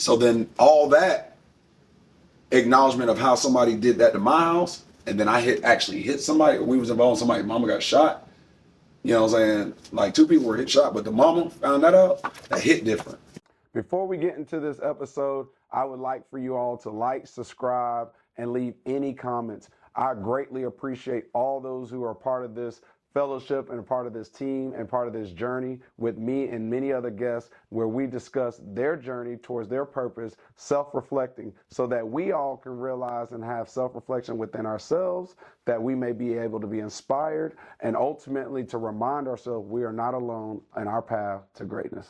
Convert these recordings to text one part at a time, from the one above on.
So then all that acknowledgement of how somebody did that to my house, and then I actually hit somebody, we was involved in somebody's mama got shot. You know what I'm saying? Like 2 people were hit shot, but the mama found that out, that hit different. Before we get into this episode, I would like for you all to like, subscribe, and leave any comments. I greatly appreciate all those who are part of this fellowship and a part of this team and part of this journey with me and many other guests where we discuss their journey towards their purpose, self-reflecting, so that we all can realize and have self-reflection within ourselves, that we may be able to be inspired, and ultimately to remind ourselves we are not alone in our path to greatness.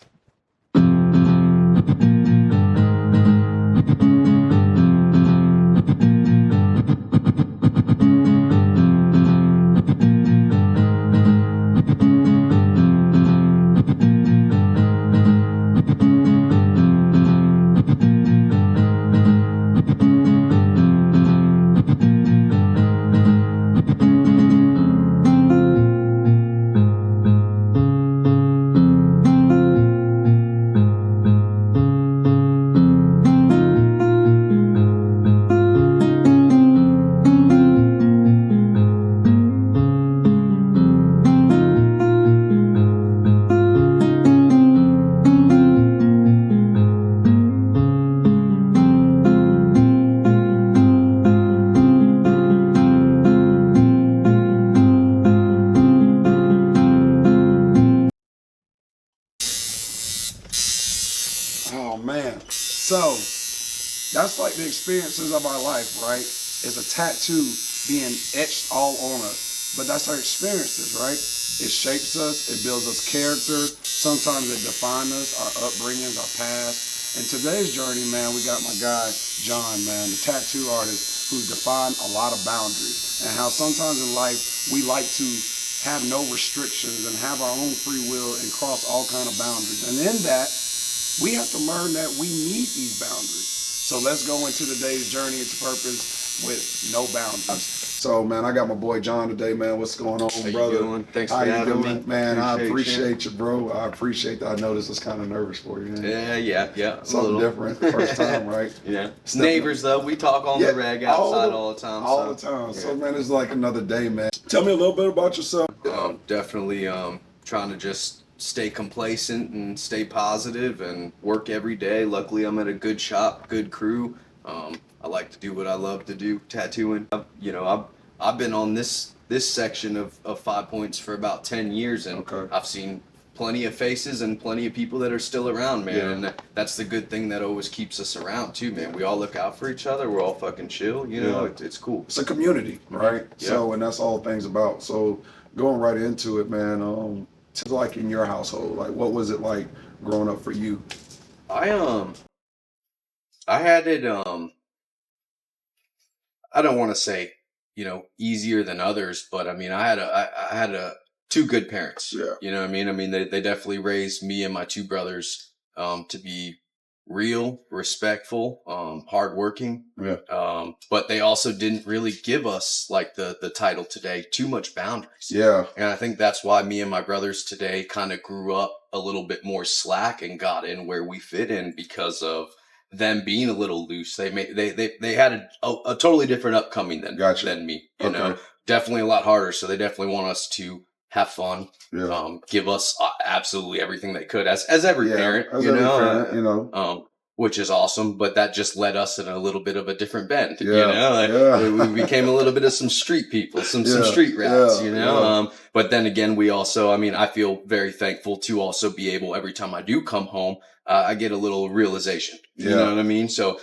Oh man, so that's like the experiences of our life, right? It's a tattoo being etched all on us, but that's our experiences, right? It shapes us, it builds us character, sometimes it defines us, our upbringings, our past. In today's journey, man, we got my guy, John, man, the tattoo artist who's defined a lot of boundaries, and how sometimes in life we like to have no restrictions and have our own free will and cross all kind of boundaries. And in that, we have to learn that we need these boundaries. So let's go into today's journey into purpose with no boundaries. So man, I got my boy John today, man. What's going on, How brother? You doing? Thanks for having me. Man, I appreciate you, bro. I appreciate that. I know this was kind of nervous for you, man. Yeah. Something different. First time, right? Yeah. It's neighbors though. We talk on the reg outside all the time. All the time. Yeah. So man, it's like another day, man. Tell me a little bit about yourself. Definitely trying to just stay complacent and stay positive and work every day. Luckily, I'm at a good shop, good crew. I like to do what I love to do, tattooing. I've been on this section of 5 Points for about 10 years, and I've seen plenty of faces and plenty of people that are still around, man. Yeah. And that's the good thing that always keeps us around too, man. We all look out for each other. We're all fucking chill, you know. Yeah. It's cool. It's a community, right? Yeah. So, and that's all thing's about. So, going right into it, man. Like in your household, like what was it like growing up for you? I had it I don't want to say, easier than others, but I mean, I had two good parents. Yeah. You know what I mean? I mean, they definitely raised me and my two brothers to be real, respectful, hardworking. Yeah. But they also didn't really give us, like the title today, too much boundaries. Yeah. And I think that's why me and my brothers today kind of grew up a little bit more slack and got in where we fit in because of them being a little loose. They had a totally different upcoming than me. You know, definitely a lot harder. So they definitely want us to have fun. Yeah. Give us absolutely everything they could, as every parent, which is awesome. But that just led us in a little bit of a different bend. We became a little bit of some street people, some street rats. But then again, we also, I feel very thankful to also be able, every time I do come home, I get a little realization. You know what I mean? So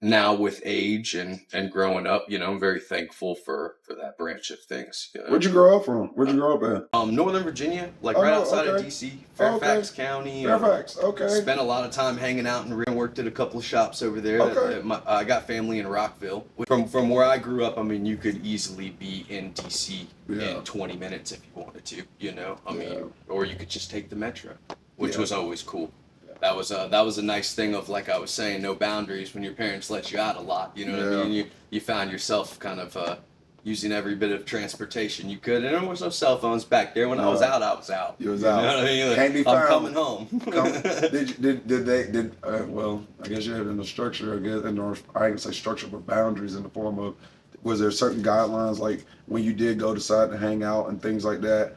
now with age and growing up, I'm very thankful for that branch of things. Where'd you grow up from? Where'd you grow up at? Northern Virginia, right outside of DC, Fairfax County. Fairfax, okay. Spent a lot of time hanging out and worked at a couple of shops over there. I got family in Rockville. From where I grew up, you could easily be in DC in 20 minutes if you wanted to, or you could just take the metro, which was always cool. That was a nice thing of, like I was saying, no boundaries when your parents let you out a lot. You know what I mean? You found yourself kind of using every bit of transportation you could. And there was no cell phones back there. When I was out, I was out. You was out. Know what I mean? Like, Can't be I'm found. coming home. Well, I guess you had in the structure, I ain't gonna say structure, but boundaries in the form of, was there certain guidelines, like when you did go decide to hang out and things like that?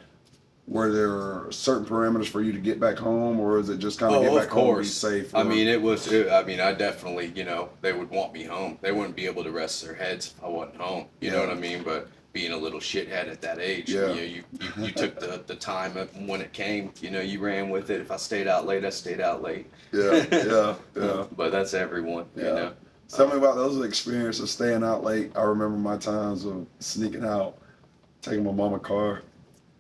Were there certain parameters for you to get back home, or is it just kind of get back home and be safe? I mean, I definitely, they would want me home. They wouldn't be able to rest their heads if I wasn't home. You know what I mean? But being a little shithead at that age, you took the time when it came. You ran with it. If I stayed out late, I stayed out late. Yeah. But that's everyone, you know. Tell me about those experiences, staying out late. I remember my times of sneaking out, taking my mama car.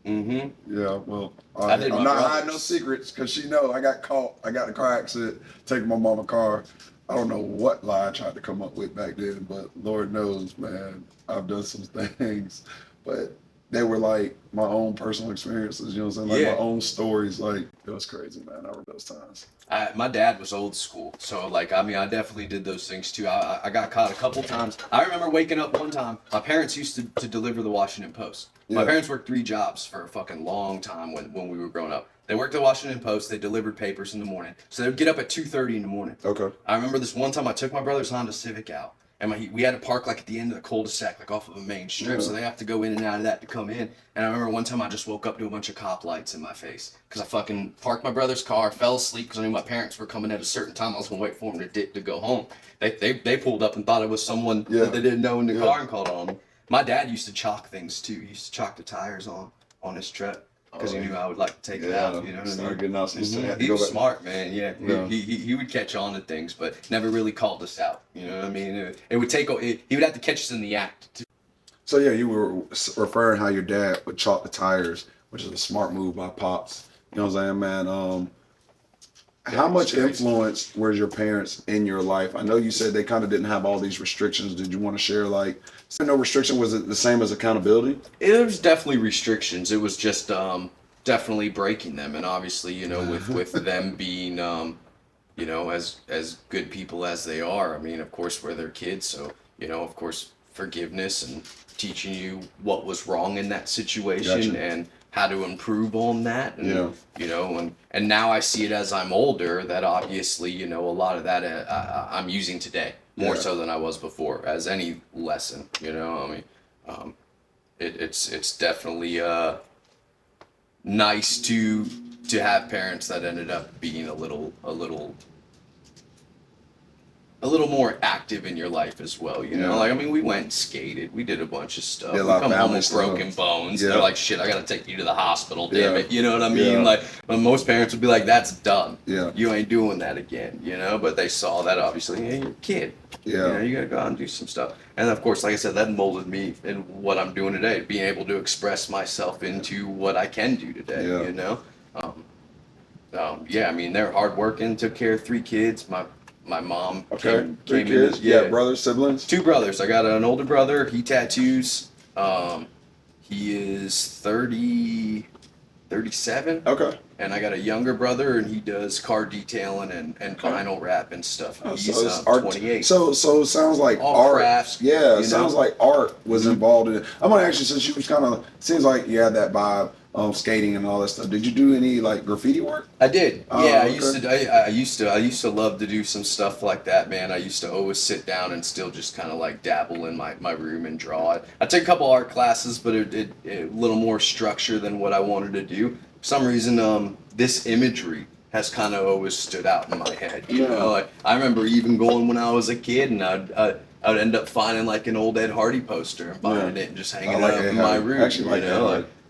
Mm-hmm. Yeah, well, I'm not hiding no secrets, because she know I got caught. I got in a car accident taking my mama car. I don't know what lie I tried to come up with back then, but Lord knows, man, I've done some things. But they were like my own personal experiences, you know what I'm saying? Like my own stories. Like, it was crazy, man. I remember those times. My dad was old school, so like, I definitely did those things too. I got caught a couple times. I remember waking up one time. My parents used to deliver the Washington Post. My parents worked 3 jobs for a fucking long time when we were growing up. They worked at the Washington Post. They delivered papers in the morning. So they would get up at 2:30 in the morning. Okay. I remember this one time I took my brother's Honda Civic out. And we had to park like at the end of the cul-de-sac, like off of a main strip, so they have to go in and out of that to come in. And I remember one time I just woke up to a bunch of cop lights in my face because I fucking parked my brother's car, fell asleep because I knew my parents were coming at a certain time. I was gonna wait for them to go home. They pulled up and thought it was someone that they didn't know in the car and called on them. My dad used to chalk things too. He used to chalk the tires on his truck. Because he knew I would like to take it out, you know what I mean? Getting out, so he was smart, man. Yeah. He would catch on to things, but never really called us out. You know what I mean? It would take. He would have to catch us in the act. So yeah, you were referring how your dad would chalk the tires, which is a smart move by pops. You know what I'm saying, man? How much influence were your parents in your life? I know you said they kind of didn't have all these restrictions. Did you want to share, like, no restriction? Was it the same as accountability? It was definitely restrictions. It was just definitely breaking them. And obviously, with them being, as good people as they are, I mean, of course, we're their kids. So, of course, forgiveness and teaching you what was wrong in that situation and how to improve on that. And, and now I see it as I'm older that obviously, a lot of that I'm using today more so than I was before as any lesson, I mean, it's definitely nice to have parents that ended up being a little more active in your life as well, Like, I mean, we went and skated. We did a bunch of stuff. We come home with broken bones. They're like, shit, I gotta take you to the hospital, damn it. You know what I mean? Like, but most parents would be like, that's done. You ain't doing that again, But they saw that, obviously. Hey, you're a kid. You gotta go out and do some stuff. And of course, like I said, that molded me in what I'm doing today, being able to express myself into what I can do today, I mean, they're hardworking, took care of 3 kids. My mom came 3 kids? in. Brothers, siblings? 2 brothers. I got an older brother. He tattoos. He is 37. Okay. And I got a younger brother, and he does car detailing and vinyl wrap and stuff. He's so 28. So it sounds like all art. Crafts. Yeah, it sounds like art was involved in it. I'm gonna ask you, since you was kind of, seems like you had that vibe, skating and all that stuff. Did you do any like graffiti work? I did. I used to love to do some stuff like that, man. I used to always sit down and still just kind of like dabble in my room and draw. I took a couple art classes, but it a little more structure than what I wanted to do. For some reason, this imagery has kind of always stood out in my head. Like, I remember even going when I was a kid, and I'd end up finding like an old Ed Hardy poster and buying it and just hanging it up in my room.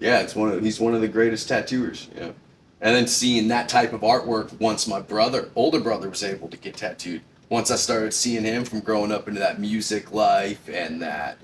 He's one of the greatest tattooers. And then seeing that type of artwork once my older brother was able to get tattooed. Once I started seeing him from growing up into that music life and that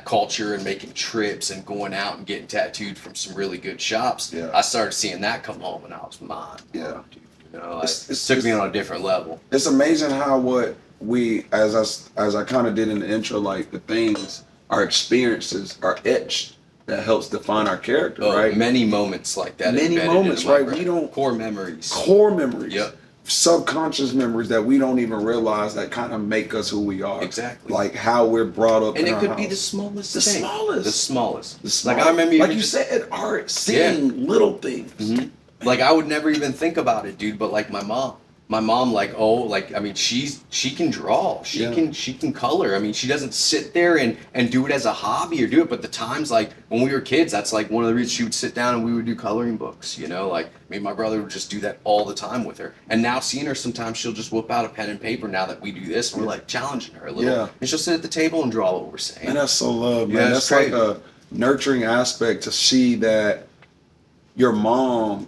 culture and making trips and going out and getting tattooed from some really good shops, I started seeing that come home, and I was mind blown, dude. It took me on a different level. It's amazing how what we, as I kind of did in the intro, like the things, our experiences are etched. That helps define our character, right? Many moments like that. Many moments, right? We don't core memories. Core memories. Yep. subconscious memories that we don't even realize that kind of make us who we are. Exactly. Like how we're brought up. And in it our could house. be the smallest The thing. smallest. The smallest. The smallest. Like I remember like you said, art, seeing little things. Mm-hmm. Like I would never even think about it, dude. But like my mom, like I mean, she can draw, she can color. I mean, she doesn't sit there and do it as a hobby or do it. But the times like when we were kids, that's like one of the reasons she would sit down and we would do coloring books. You know, like me and my brother would just do that all the time with her. And now seeing her, sometimes she'll just whip out a pen and paper. Now that we do this, and we're like challenging her a little, and she'll sit at the table and draw what we're saying. And that's so love, man. Yeah, that's crazy. like a nurturing aspect to see that your mom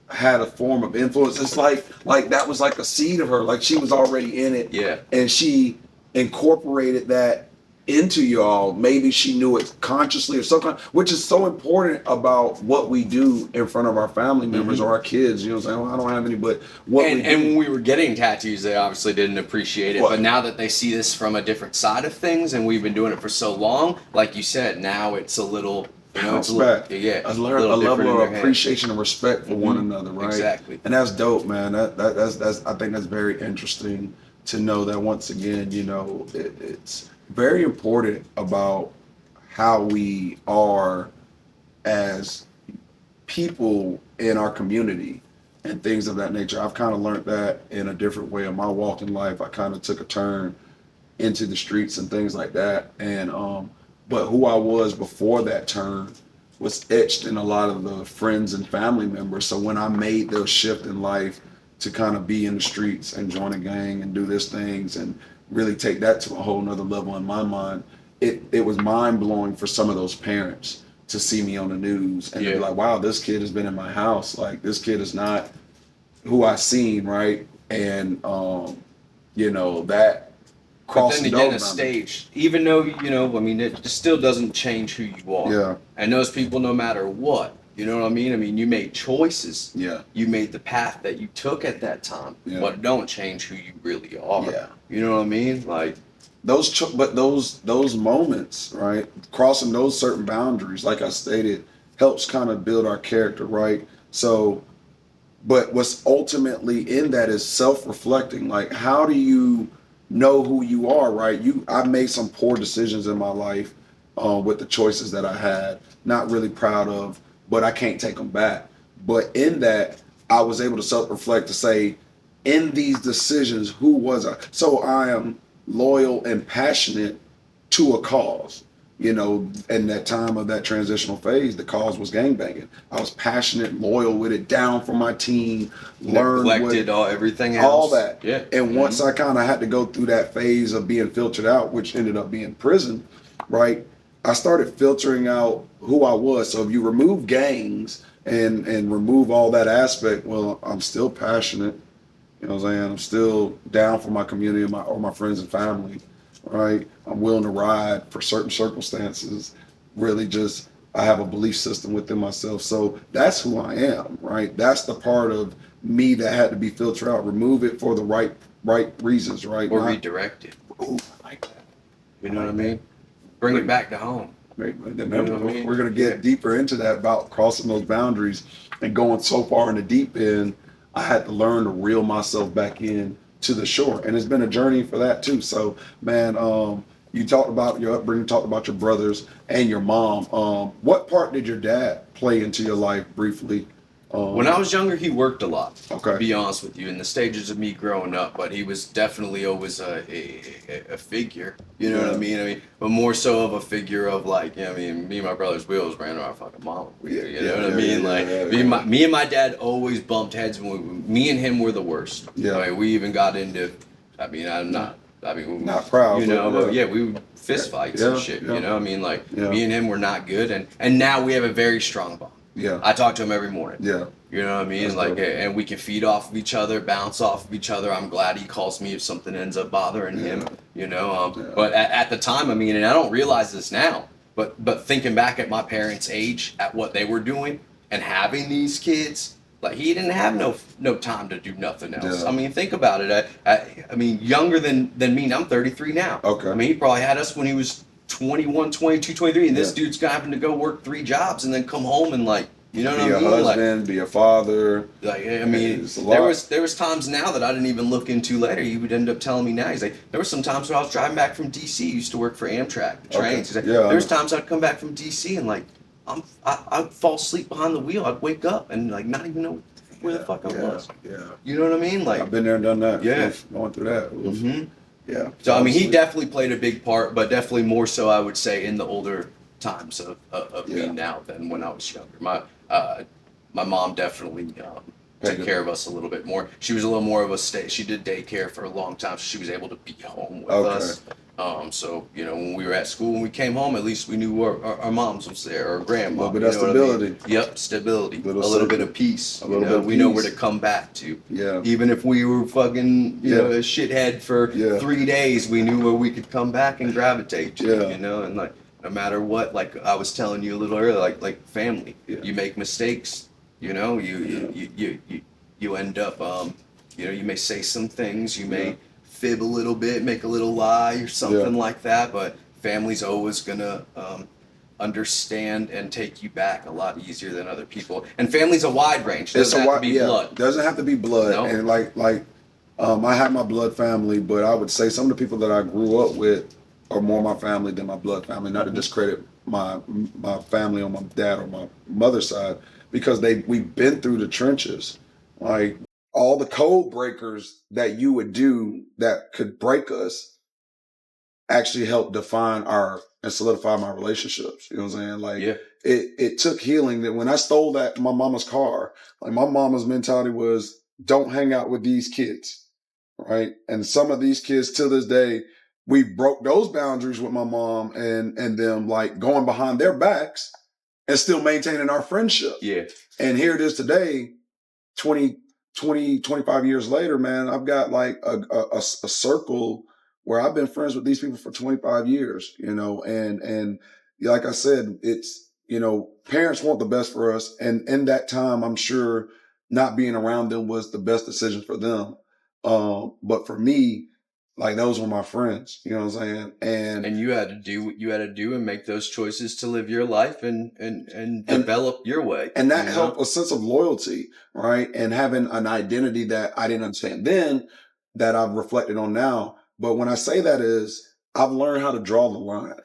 had a form of influence. It's like that was like a seed of her, like she was already in it. Yeah. And she incorporated that into y'all. Maybe she knew it consciously or subconsciously, which is so important about what we do in front of our family members or our kids. You know what I'm saying? Well, I don't have any, but what we do. And when we were getting tattoos, they obviously didn't appreciate it. What? But now that they see this from a different side of things, and we've been doing it for so long, like you said, now it's a little, you know, it's a little, a little level different in of their head. appreciation and respect for one another, right? Exactly. And that's dope, man. That's I think that's very interesting to know that once again, you know, it's very important about how we are as people in our community and things of that nature. I've kind of learned that in a different way in my walk in life. I kind of took a turn into the streets and things like that. And but who I was before that turn was etched in a lot of the friends and family members. So when I made the shift in life to kind of be in the streets and join a gang and do this things and really take that to a whole nother level in my mind, it was mind blowing for some of those parents to see me on the news and to be like, wow, this kid has been in my house. Like this kid is not who I seen, right? And you know, that But then again, a boundaries. stage, even though, you know, I mean, it still doesn't change who you are. Yeah. And those people, no matter what, you know what I mean? I mean, you made choices. Yeah. You made the path that you took at that time. Yeah. But don't change who you really are. Yeah. You know what I mean? Like, those moments, right? Crossing those certain boundaries, like I stated, helps kind of build our character, right? So, but what's ultimately in that is self-reflecting. Like, how do you know who you are, right? I've made some poor decisions in my life with the choices that I had. Not really proud of, but I can't take them back. But in that, I was able to self-reflect to say, in these decisions, who was I? So I am loyal and passionate to a cause. You know, in that time of that transitional phase, the cause was gangbanging. I was passionate, loyal with it, down for my team, learned neglected everything else. all that. Yeah. And once I kind of had to go through that phase of being filtered out, which ended up being prison, right? I started filtering out who I was. So if you remove gangs and remove all that aspect, well, I'm still passionate. You know what I'm saying? I'm still down for my community or my friends and family, right? I'm willing to ride for certain circumstances. Really just, I have a belief system within myself. So that's who I am, right? That's the part of me that had to be filtered out. Remove it for the right reasons, right? Or redirect it. Ooh, I like that. You know what I mean? Bring it back to home. Right. You know what I mean? We're going to get deeper into that about crossing those boundaries and going so far in the deep end. I had to learn to reel myself back in to the shore, and it's been a journey for that too. So, man, you talked about your upbringing, talked about your brothers and your mom. What part did your dad play into your life briefly? When I was younger, he worked a lot. Okay. To be honest with you, in the stages of me growing up, but he was definitely always a figure. You know what I mean? But more so of a figure of like, you know, I mean, me and my brothers, we always ran our fucking mom. You know what I mean? Me and my dad always bumped heads. Me and him were the worst. Yeah. I mean, we even got into. I mean, not proud. You know, but yeah. we would fist fights and shit. You know, I mean, like me and him were not good, and now we have a very strong bond. Yeah. I talk to him every morning. Yeah. You know what I mean? That's like, dope. and we can feed off of each other, bounce off of each other. I'm glad he calls me if something ends up bothering him. You know, but at the time, I mean, and I don't realize this now, but thinking back at my parents' age, at what they were doing and having these kids, like he didn't have no time to do nothing else. Yeah. I mean, think about it. I mean, younger than me. I'm 33 now. Okay. I mean, he probably had us when he was 21, 22, 23, and this dude's having to go work 3 jobs and then come home and like You know be what I a mean? husband, be a father. Like I mean, It's a lot. there was times now that I didn't even look into later. He would end up telling me now. He's like, there were some times when I was driving back from DC. He used to work for Amtrak, the trains. He's like, Yeah, there's times I'd come back from DC and like I'd fall asleep behind the wheel. I'd wake up and like not even know where the fuck I was. Yeah. You know what I mean? Like I've been there and done that. Yeah. Going through that. hmm Yeah. So I mean, he definitely played a big part, but definitely more so I would say in the older times of me now than when I was younger. My mom definitely took care of us a little bit more. She was a little more of a stay. She did daycare for a long time, so she was able to be home with us. So you know, when we were at school, when we came home, at least we knew our moms was there, or grandma. A little bit of stability. I mean? Yep, stability. A little safety. bit of peace. A little bit of we know peace. where to come back to. Yeah. Even if we were fucking, you know, a shithead for 3 days, we knew where we could come back and gravitate to. Yeah. You know, and like no matter what, like I was telling you a little earlier, like family. Yeah. You make mistakes. You know, you end up, you know, you may say some things, you may fib a little bit, make a little lie or something like that, but family's always gonna understand and take you back a lot easier than other people. And family's a wide range. Doesn't have to be blood. Doesn't have to be blood. No. And I have my blood family, but I would say some of the people that I grew up with are more my family than my blood family. Not to discredit my family on my dad or my mother's side, because we've been through the trenches. Like all the code breakers that you would do that could break us actually helped define and solidify my relationships. You know what I'm saying? Like it took healing. That when I stole my mama's car, like my mama's mentality was, don't hang out with these kids. Right. And some of these kids to this day, we broke those boundaries with my mom and them, like going behind their backs and still maintaining our friendship. Yeah. And here it is today, 25 years later, man, I've got like a circle where I've been friends with these people for 25 years, you know, and like I said, it's, you know, parents want the best for us. And in that time, I'm sure not being around them was the best decision for them. But for me, like those were my friends, you know what I'm saying? And you had to do what you had to do and make those choices to live your life and develop your way. And that helped a sense of loyalty, right? And having an identity that I didn't understand then that I've reflected on now. But when I say that is, I've learned how to draw the line,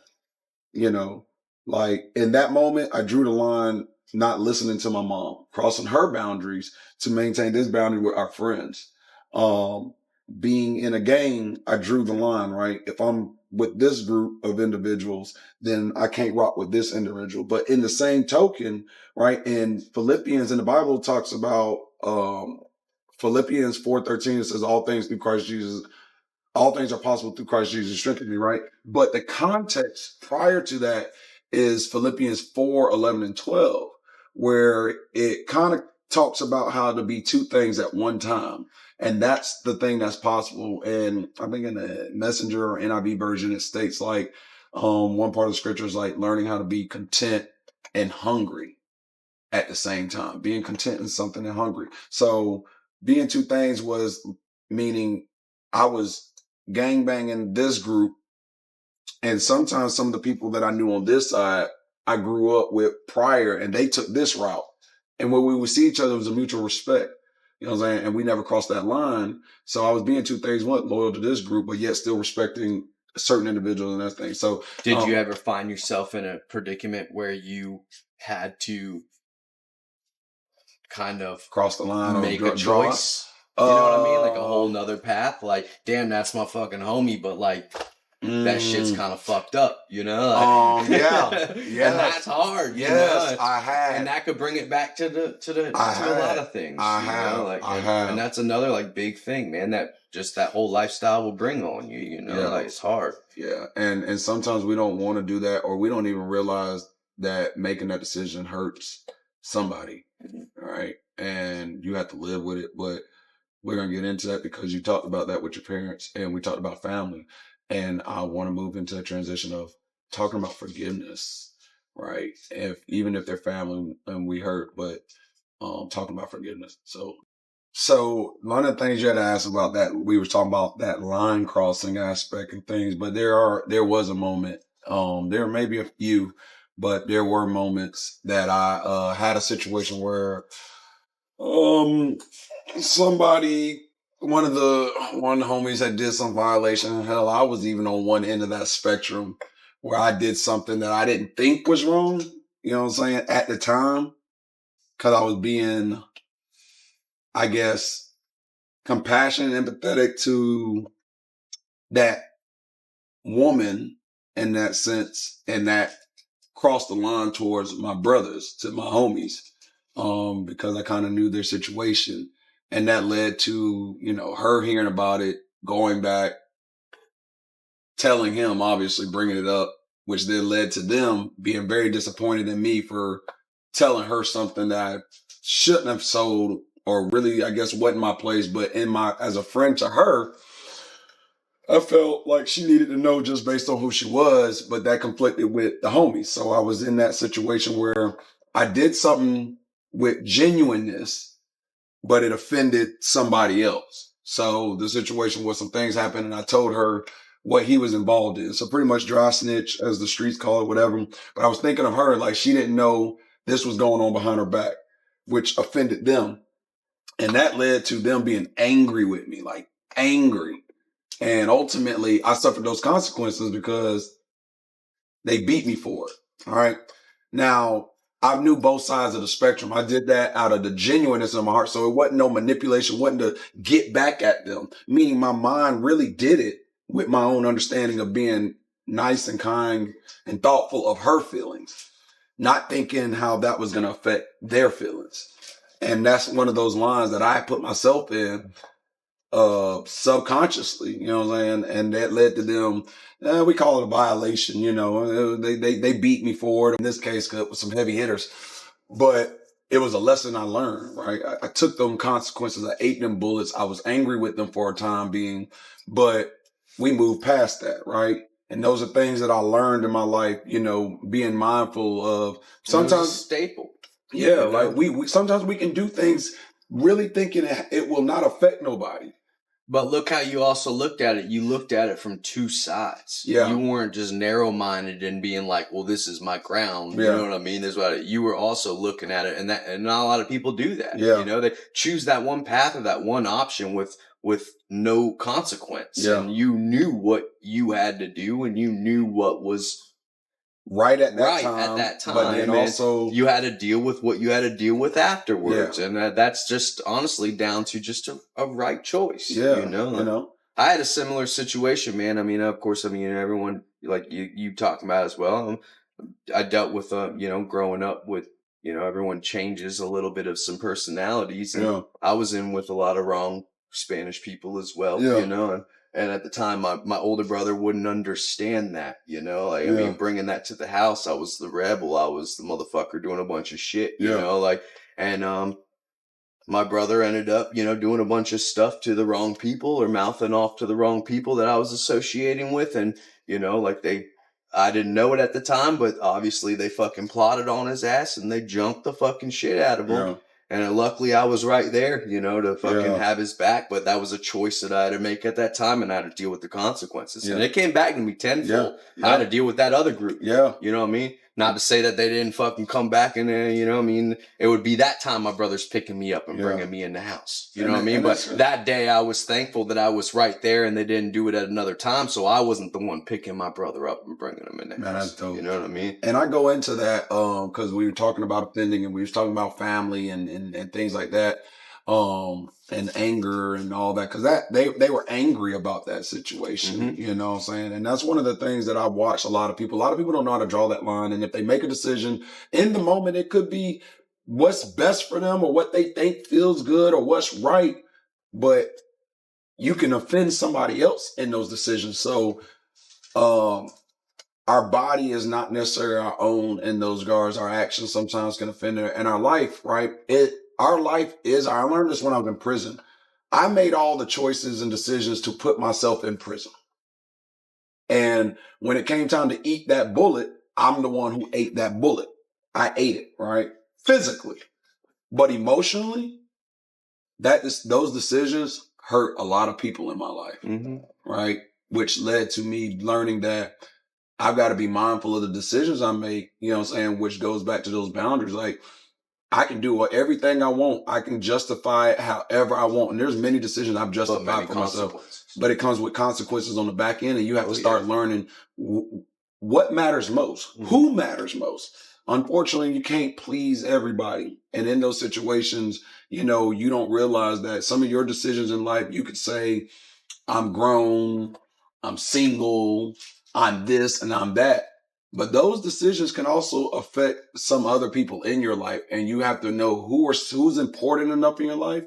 you know, like in that moment, I drew the line, not listening to my mom, crossing her boundaries to maintain this boundary with our friends. Being in a gang, I drew the line, right? If I'm with this group of individuals, then I can't rock with this individual. But in the same token, right, in Philippians, in the Bible talks about Philippians 4:13, it says all things through Christ Jesus, all things are possible through Christ Jesus strengthening me, right? But the context prior to that is Philippians 4:11 and 12, where it kind of talks about how to be two things at one time. And that's the thing that's possible. And I think in the Messenger or NIV version, it states like, one part of the scripture is like learning how to be content and hungry at the same time, being content in something and hungry. So being two things was meaning I was gangbanging this group. And sometimes some of the people that I knew on this side, I grew up with prior and they took this route. And when we would see each other, it was a mutual respect. You know what I'm saying? And we never crossed that line. So I was being two things, one, loyal to this group, but yet still respecting certain individuals and that thing. So did you ever find yourself in a predicament where you had to kind of cross the line, make or a choice? You know what I mean? Like a whole nother path. Like, damn, that's my fucking homie, but like that shit's kind of fucked up, you know? Like, yeah. And that's hard. Yes, you know? I have. And that could bring it back to a lot of things. I have. Like, I have. And that's another like big thing, man, that just that whole lifestyle will bring on you, you know? Like it's hard. Yeah. And sometimes we don't want to do that, or we don't even realize that making that decision hurts somebody. All right. And you have to live with it. But we're going to get into that because you talked about that with your parents and we talked about family. And I want to move into a transition of talking about forgiveness, right? Even if they're family and we hurt, but talking about forgiveness. So one of the things you had to ask about that, we were talking about that line crossing aspect and things, but there was a moment, there may be a few but there were moments that I had a situation where somebody, one of the homies had did some violation. Hell, I was even on one end of that spectrum where I did something that I didn't think was wrong. You know what I'm saying? At the time, because I was being, I guess, compassionate, empathetic to that woman in that sense, and that crossed the line towards my brothers, to my homies, because I kind of knew their situation. And that led to, you know, her hearing about it, going back, telling him, obviously bringing it up, which then led to them being very disappointed in me for telling her something that I shouldn't have sold, or really, I guess, wasn't my place. But as a friend to her, I felt like she needed to know just based on who she was, but that conflicted with the homies. So I was in that situation where I did something with genuineness, but it offended somebody else. So the situation was some things happened, and I told her what he was involved in. So pretty much dry snitch, as the streets call it, whatever. But I was thinking of her like she didn't know this was going on behind her back, which offended them. And that led to them being angry with me, like angry. And ultimately, I suffered those consequences because they beat me for it. All right. Now, I knew both sides of the spectrum. I did that out of the genuineness of my heart. So it wasn't no manipulation, wasn't to get back at them, meaning my mind really did it with my own understanding of being nice and kind and thoughtful of her feelings, not thinking how that was going to affect their feelings. And that's one of those lines that I put myself in subconsciously, you know what I'm saying? And that led to them, we call it a violation, you know, they beat me for it. In this case, with some heavy hitters, but it was a lesson I learned, right? I took them consequences. I ate them bullets. I was angry with them for a time being, but we moved past that, right? And those are things that I learned in my life, you know, being mindful of sometimes staple. Yeah. You know? Like we sometimes we can do things really thinking it will not affect nobody. But look how you also looked at it. You looked at it from two sides. Yeah. You weren't just narrow-minded and being like, well, this is my ground. Yeah. You know what I mean? This is what you were also looking at it. And not a lot of people do that. Yeah. You know, they choose that one path or that one option with no consequence. Yeah. And you knew what you had to do, and you knew what was right at that time. But then also you had to deal with what you had to deal with afterwards. Yeah. And that's just honestly down to just a right choice. Yeah. You know, I had a similar situation, man. I mean, of course, everyone like you talking about as well. I dealt with, growing up with, everyone changes a little bit of some personalities. And I was in with a lot of wrong Spanish people as well, And at the time, my older brother wouldn't understand that, I mean, bringing that to the house, I was the rebel. I was the motherfucker doing a bunch of shit, and my brother ended up, doing a bunch of stuff to the wrong people or mouthing off to the wrong people that I was associating with. And, I didn't know it at the time, but obviously they fucking plotted on his ass and they jumped the fucking shit out of him. Yeah. And luckily I was right there, to fucking have his back. But that was a choice that I had to make at that time, and I had to deal with the consequences. Yeah. And it came back to me tenfold. Yeah. I had to deal with that other group. Yeah. You know what I mean? Not to say that they didn't fucking come back and, it would be that time my brother's picking me up and bringing me in the house. You know what I mean? But that day I was thankful that I was right there and they didn't do it at another time. So I wasn't the one picking my brother up and bringing him in the house. That's dope. You know what I mean? And I go into that because we were talking about offending and we were talking about family and things like that. And anger and all that, because they were angry about that situation, you know what I'm saying? And that's one of the things that I watch a lot of people don't know how to draw that line. And if they make a decision in the moment, it could be what's best for them or what they think feels good or what's right, but you can offend somebody else in those decisions. So, our body is not necessarily our own in those regards. Our actions sometimes can offend it. And our life, right? Our life is, I learned this when I was in prison. I made all the choices and decisions to put myself in prison. And when it came time to eat that bullet, I'm the one who ate that bullet. I ate it, right? Physically. But emotionally, those decisions hurt a lot of people in my life, right? Which led to me learning that I've got to be mindful of the decisions I make, you know what I'm saying, which goes back to those boundaries. Like, I can do everything I want. I can justify it however I want. And there's many decisions I've justified for myself. But it comes with consequences on the back end, and you have to start learning what matters most, who matters most. Unfortunately, you can't please everybody. And in those situations, you know, you don't realize that some of your decisions in life, you could say, I'm grown, I'm single, I'm this and I'm that. But those decisions can also affect some other people in your life. And you have to know who's important enough in your life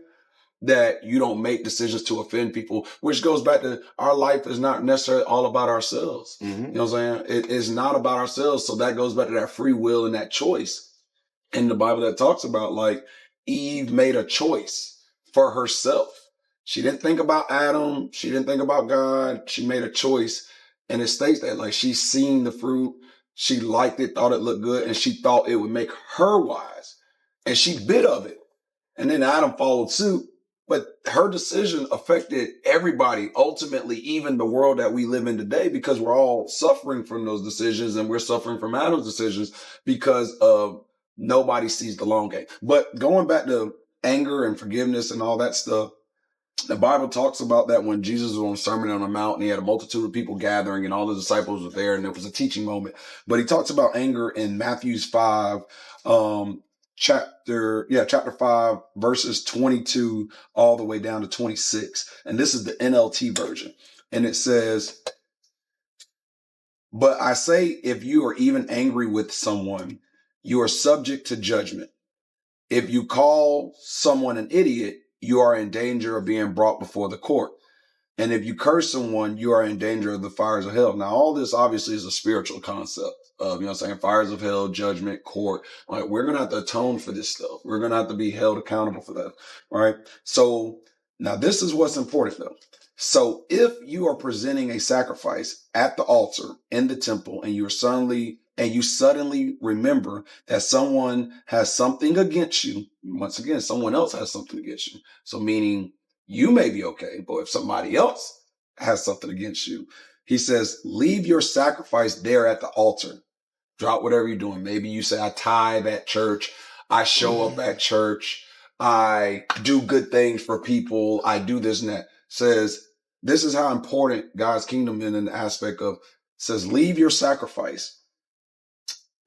that you don't make decisions to offend people, which goes back to our life is not necessarily all about ourselves. You know what I'm saying? It is not about ourselves. So that goes back to that free will and that choice in the Bible that talks about, like, Eve made a choice for herself. She didn't think about Adam. She didn't think about God. She made a choice. And it states that, like, she seen the fruit. She liked it, thought it looked good, and she thought it would make her wise. And she bit of it. And then Adam followed suit. But her decision affected everybody, ultimately, even the world that we live in today, because we're all suffering from those decisions, and we're suffering from Adam's decisions because of nobody sees the long game. But going back to anger and forgiveness and all that stuff, the Bible talks about that when Jesus was on Sermon on the Mount and he had a multitude of people gathering and all the disciples were there and it was a teaching moment. But he talks about anger in Matthew's 5, chapter 5, verses 22 all the way down to 26. And this is the NLT version. And it says, but I say, if you are even angry with someone, you are subject to judgment. If you call someone an idiot, you are in danger of being brought before the court. And if you curse someone, you are in danger of the fires of hell. Now, all this obviously is a spiritual concept of, you know what I'm saying, fires of hell, judgment, court. Like, we're going to have to atone for this stuff. We're going to have to be held accountable for that. All right. So now this is what's important though. So if you are presenting a sacrifice at the altar in the temple and you suddenly remember that someone has something against you, once again, someone else has something against you. So meaning you may be okay, but if somebody else has something against you, he says, leave your sacrifice there at the altar. Drop whatever you're doing. Maybe you say, I tithe at church. I show up at church. I do good things for people. I do this and that. Says, this is how important God's kingdom in an aspect of, says, leave your sacrifice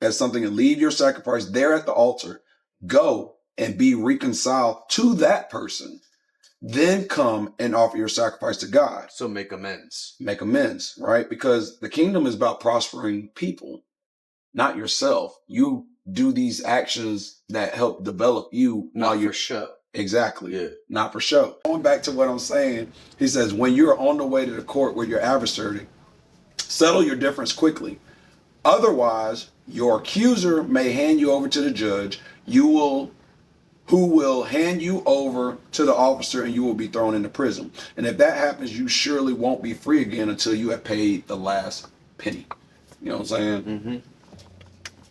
as something, and leave your sacrifice there at the altar. Go and be reconciled to that person. Then come and offer your sacrifice to God. So make amends. Make amends, right? Because the kingdom is about prospering people, not yourself. You do these actions that help develop you while you're show. Exactly. Yeah. Not for show. Going back to what I'm saying, he says, when you're on the way to the court with your adversary, settle your difference quickly. Otherwise, your accuser may hand you over to the judge, who will hand you over to the officer, and you will be thrown into prison. And if that happens, you surely won't be free again until you have paid the last penny. You know what I'm saying? Mm-hmm.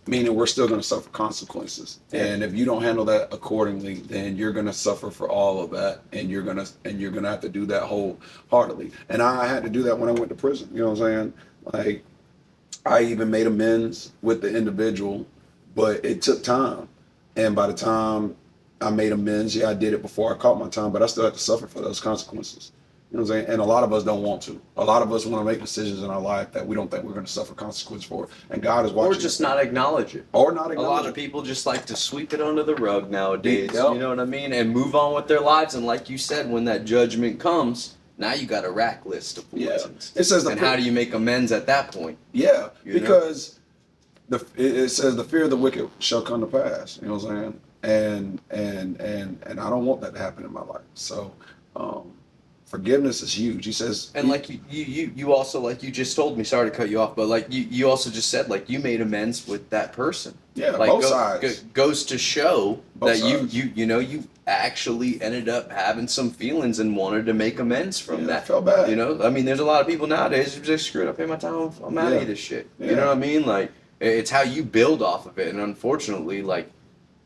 Meaning we're still going to suffer consequences. Yeah. And if you don't handle that accordingly, then you're going to suffer for all of that. And you're going to have to do that wholeheartedly. And I had to do that when I went to prison. You know what I'm saying? Like, I even made amends with the individual, but it took time. And by the time I made amends, I did it before I caught my time, but I still had to suffer for those consequences. You know what I'm saying? And a lot of us don't want to. A lot of us want to make decisions in our life that we don't think we're going to suffer consequences for. And God is watching. Or just not acknowledge it. Or not acknowledge it. A lot of people just like to sweep it under the rug nowadays. Yep. You know what I mean? And move on with their lives. And like you said, when that judgment comes, now you got a rack list of poisons. It says how do you make amends at that point? Yeah, because it says the fear of the wicked shall come to pass. You know what I'm saying? And I don't want that to happen in my life. So forgiveness is huge. He says, and like you also, like you just told me, sorry to cut you off, but like you also just said, like, you made amends with that person. Yeah, like both sides. Goes to show both that sides. you actually ended up having some feelings and wanted to make amends from that. I felt bad. You know, I mean, there's a lot of people nowadays who just screwed up. Pay my time. I'm out of this shit. You know what I mean? Like, it's how you build off of it. And unfortunately, like,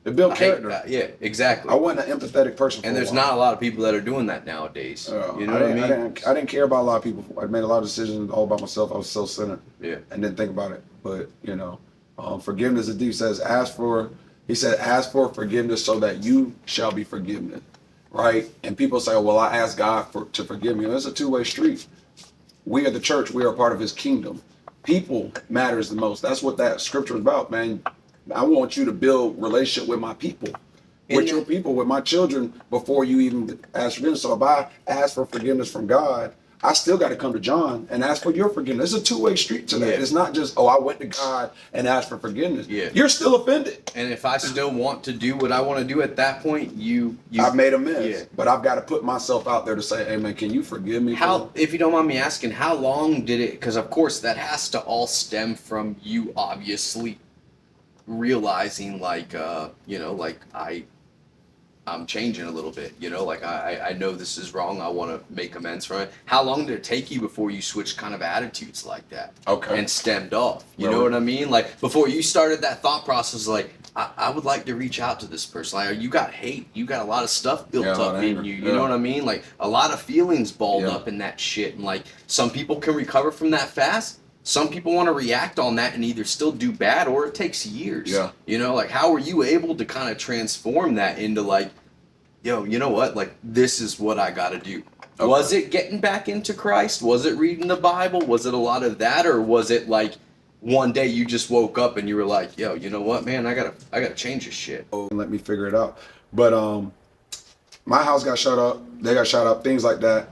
It built I hate character. that. Yeah, exactly. I wasn't an empathetic person. And there's not a lot of people that are doing that nowadays. You know what I mean? I didn't care about a lot of people. I made a lot of decisions all by myself. I was self-centered. Yeah. And didn't think about it. But forgiveness is deep. Says ask for forgiveness so that you shall be forgiven. Right? And people say, well, I ask God to forgive me. It's a two-way street. We are the church. We are part of his kingdom. People matters the most. That's what that scripture is about, man. I want you to build relationship with my people, with your people, with my children before you even ask forgiveness. So if I ask for forgiveness from God, I still got to come to John and ask for your forgiveness. It's a two-way street to that. Yeah. It's not just, I went to God and asked for forgiveness. Yeah. You're still offended. And if I still want to do what I want to do at that point, I've made a mess. Yeah. But I've got to put myself out there to say, hey, man, can you forgive me? If you don't mind me asking, how long did it, because of course that has to all stem from you obviously realizing I'm changing a little bit, I know this is wrong. I want to make amends from it. How long did it take you before you switched kind of attitudes like that? Okay. And stemmed off? You know what I mean? Like before you started that thought process, like I would like to reach out to this person. Like you got hate, you got a lot of stuff built up in you. You know what I mean? Like a lot of feelings balled up in that shit. And like some people can recover from that fast. Some people want to react on that and either still do bad or it takes years. Yeah. Like how were you able to kind of transform that into like, yo, you know what? Like this is what I got to do. Okay. Was it getting back into Christ? Was it reading the Bible? Was it a lot of that, or was it like one day you just woke up and you were like, yo, you know what, man? I gotta change this shit. Oh, let me figure it out. But my house got shut up. They got shot up. Things like that.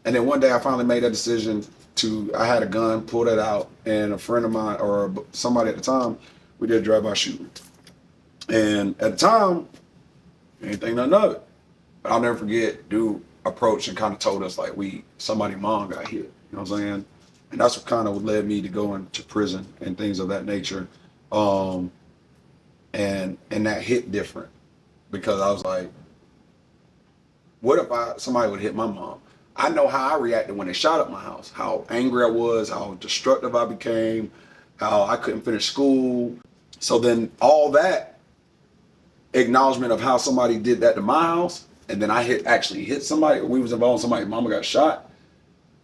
And then one day I finally made that decision. I had a gun, pulled it out, and a friend of mine or somebody at the time, we did a drive-by shooting. And at the time, I didn't think nothing of it. But I'll never forget, dude approached and kind of told us like somebody's mom got hit. You know what I'm saying? And that's what kind of led me to go into prison and things of that nature. And that hit different because I was like, what if somebody would hit my mom? I know how I reacted when they shot up my house, how angry I was, how destructive I became, how I couldn't finish school. So then all that acknowledgement of how somebody did that to my house, and then I actually hit somebody, we was involved in somebody's mama got shot.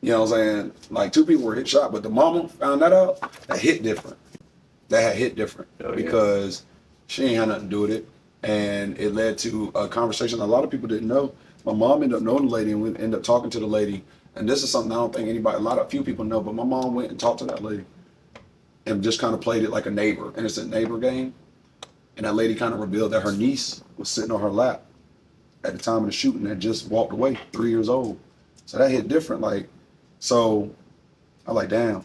You know what I'm saying? Like 2 people were shot, but the mama found that out, that hit different. That had hit different because she ain't had nothing to do with it. And it led to a conversation a lot of people didn't know. My mom ended up knowing the lady, and we ended up talking to the lady. And this is something I don't think few people know, but my mom went and talked to that lady and just kind of played it like a innocent neighbor game. And that lady kind of revealed that her niece was sitting on her lap at the time of the shooting and just walked away, 3 years old. So that hit different. So I like, damn,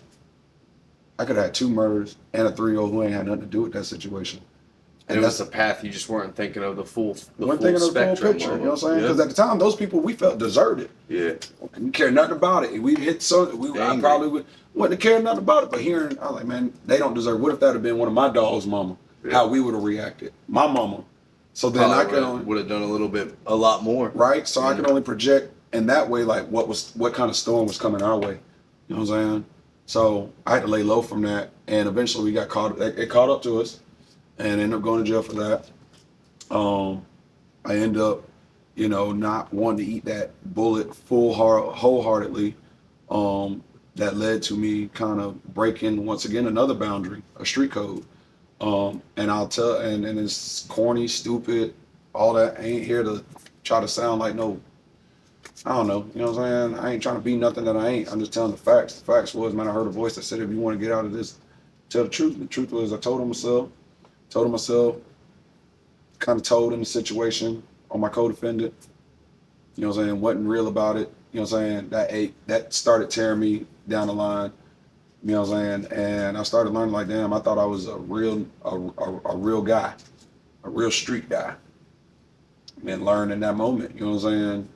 I could have had 2 murders and a 3-year-old who ain't had nothing to do with that situation. And that's a path you just weren't thinking of the full spectrum. You know what I'm saying? Because at the time, those people we felt deserted. Yeah. We didn't care nothing about it. We hit I probably wouldn't have cared nothing about it. But hearing, I was like, man, they don't deserve it. What if that had been one of my dog's mama? Yeah. How we would have reacted. My mama. So then would have done a lot more. Right? So I could only project in that way, like what kind of storm was coming our way. You know what I'm saying? So I had to lay low from that. And eventually we got it caught up to us. And ended up going to jail for that. I ended up, not wanting to eat that bullet wholeheartedly. That led to me kind of breaking once again another boundary, a street code. And it's corny, stupid, all that. I ain't here to try to sound like no, I don't know. You know what I'm saying? I ain't trying to be nothing that I ain't. I'm just telling the facts. The facts was, man, I heard a voice that said, if you want to get out of this, tell the truth. The truth was, I told him myself, kind of told him the situation on my co-defendant. You know what I'm saying? Wasn't real about it. You know what I'm saying? That started tearing me down the line. You know what I'm saying? And I started learning like, damn, I thought I was a real guy, a real street guy. And learned in that moment, you know what I'm saying,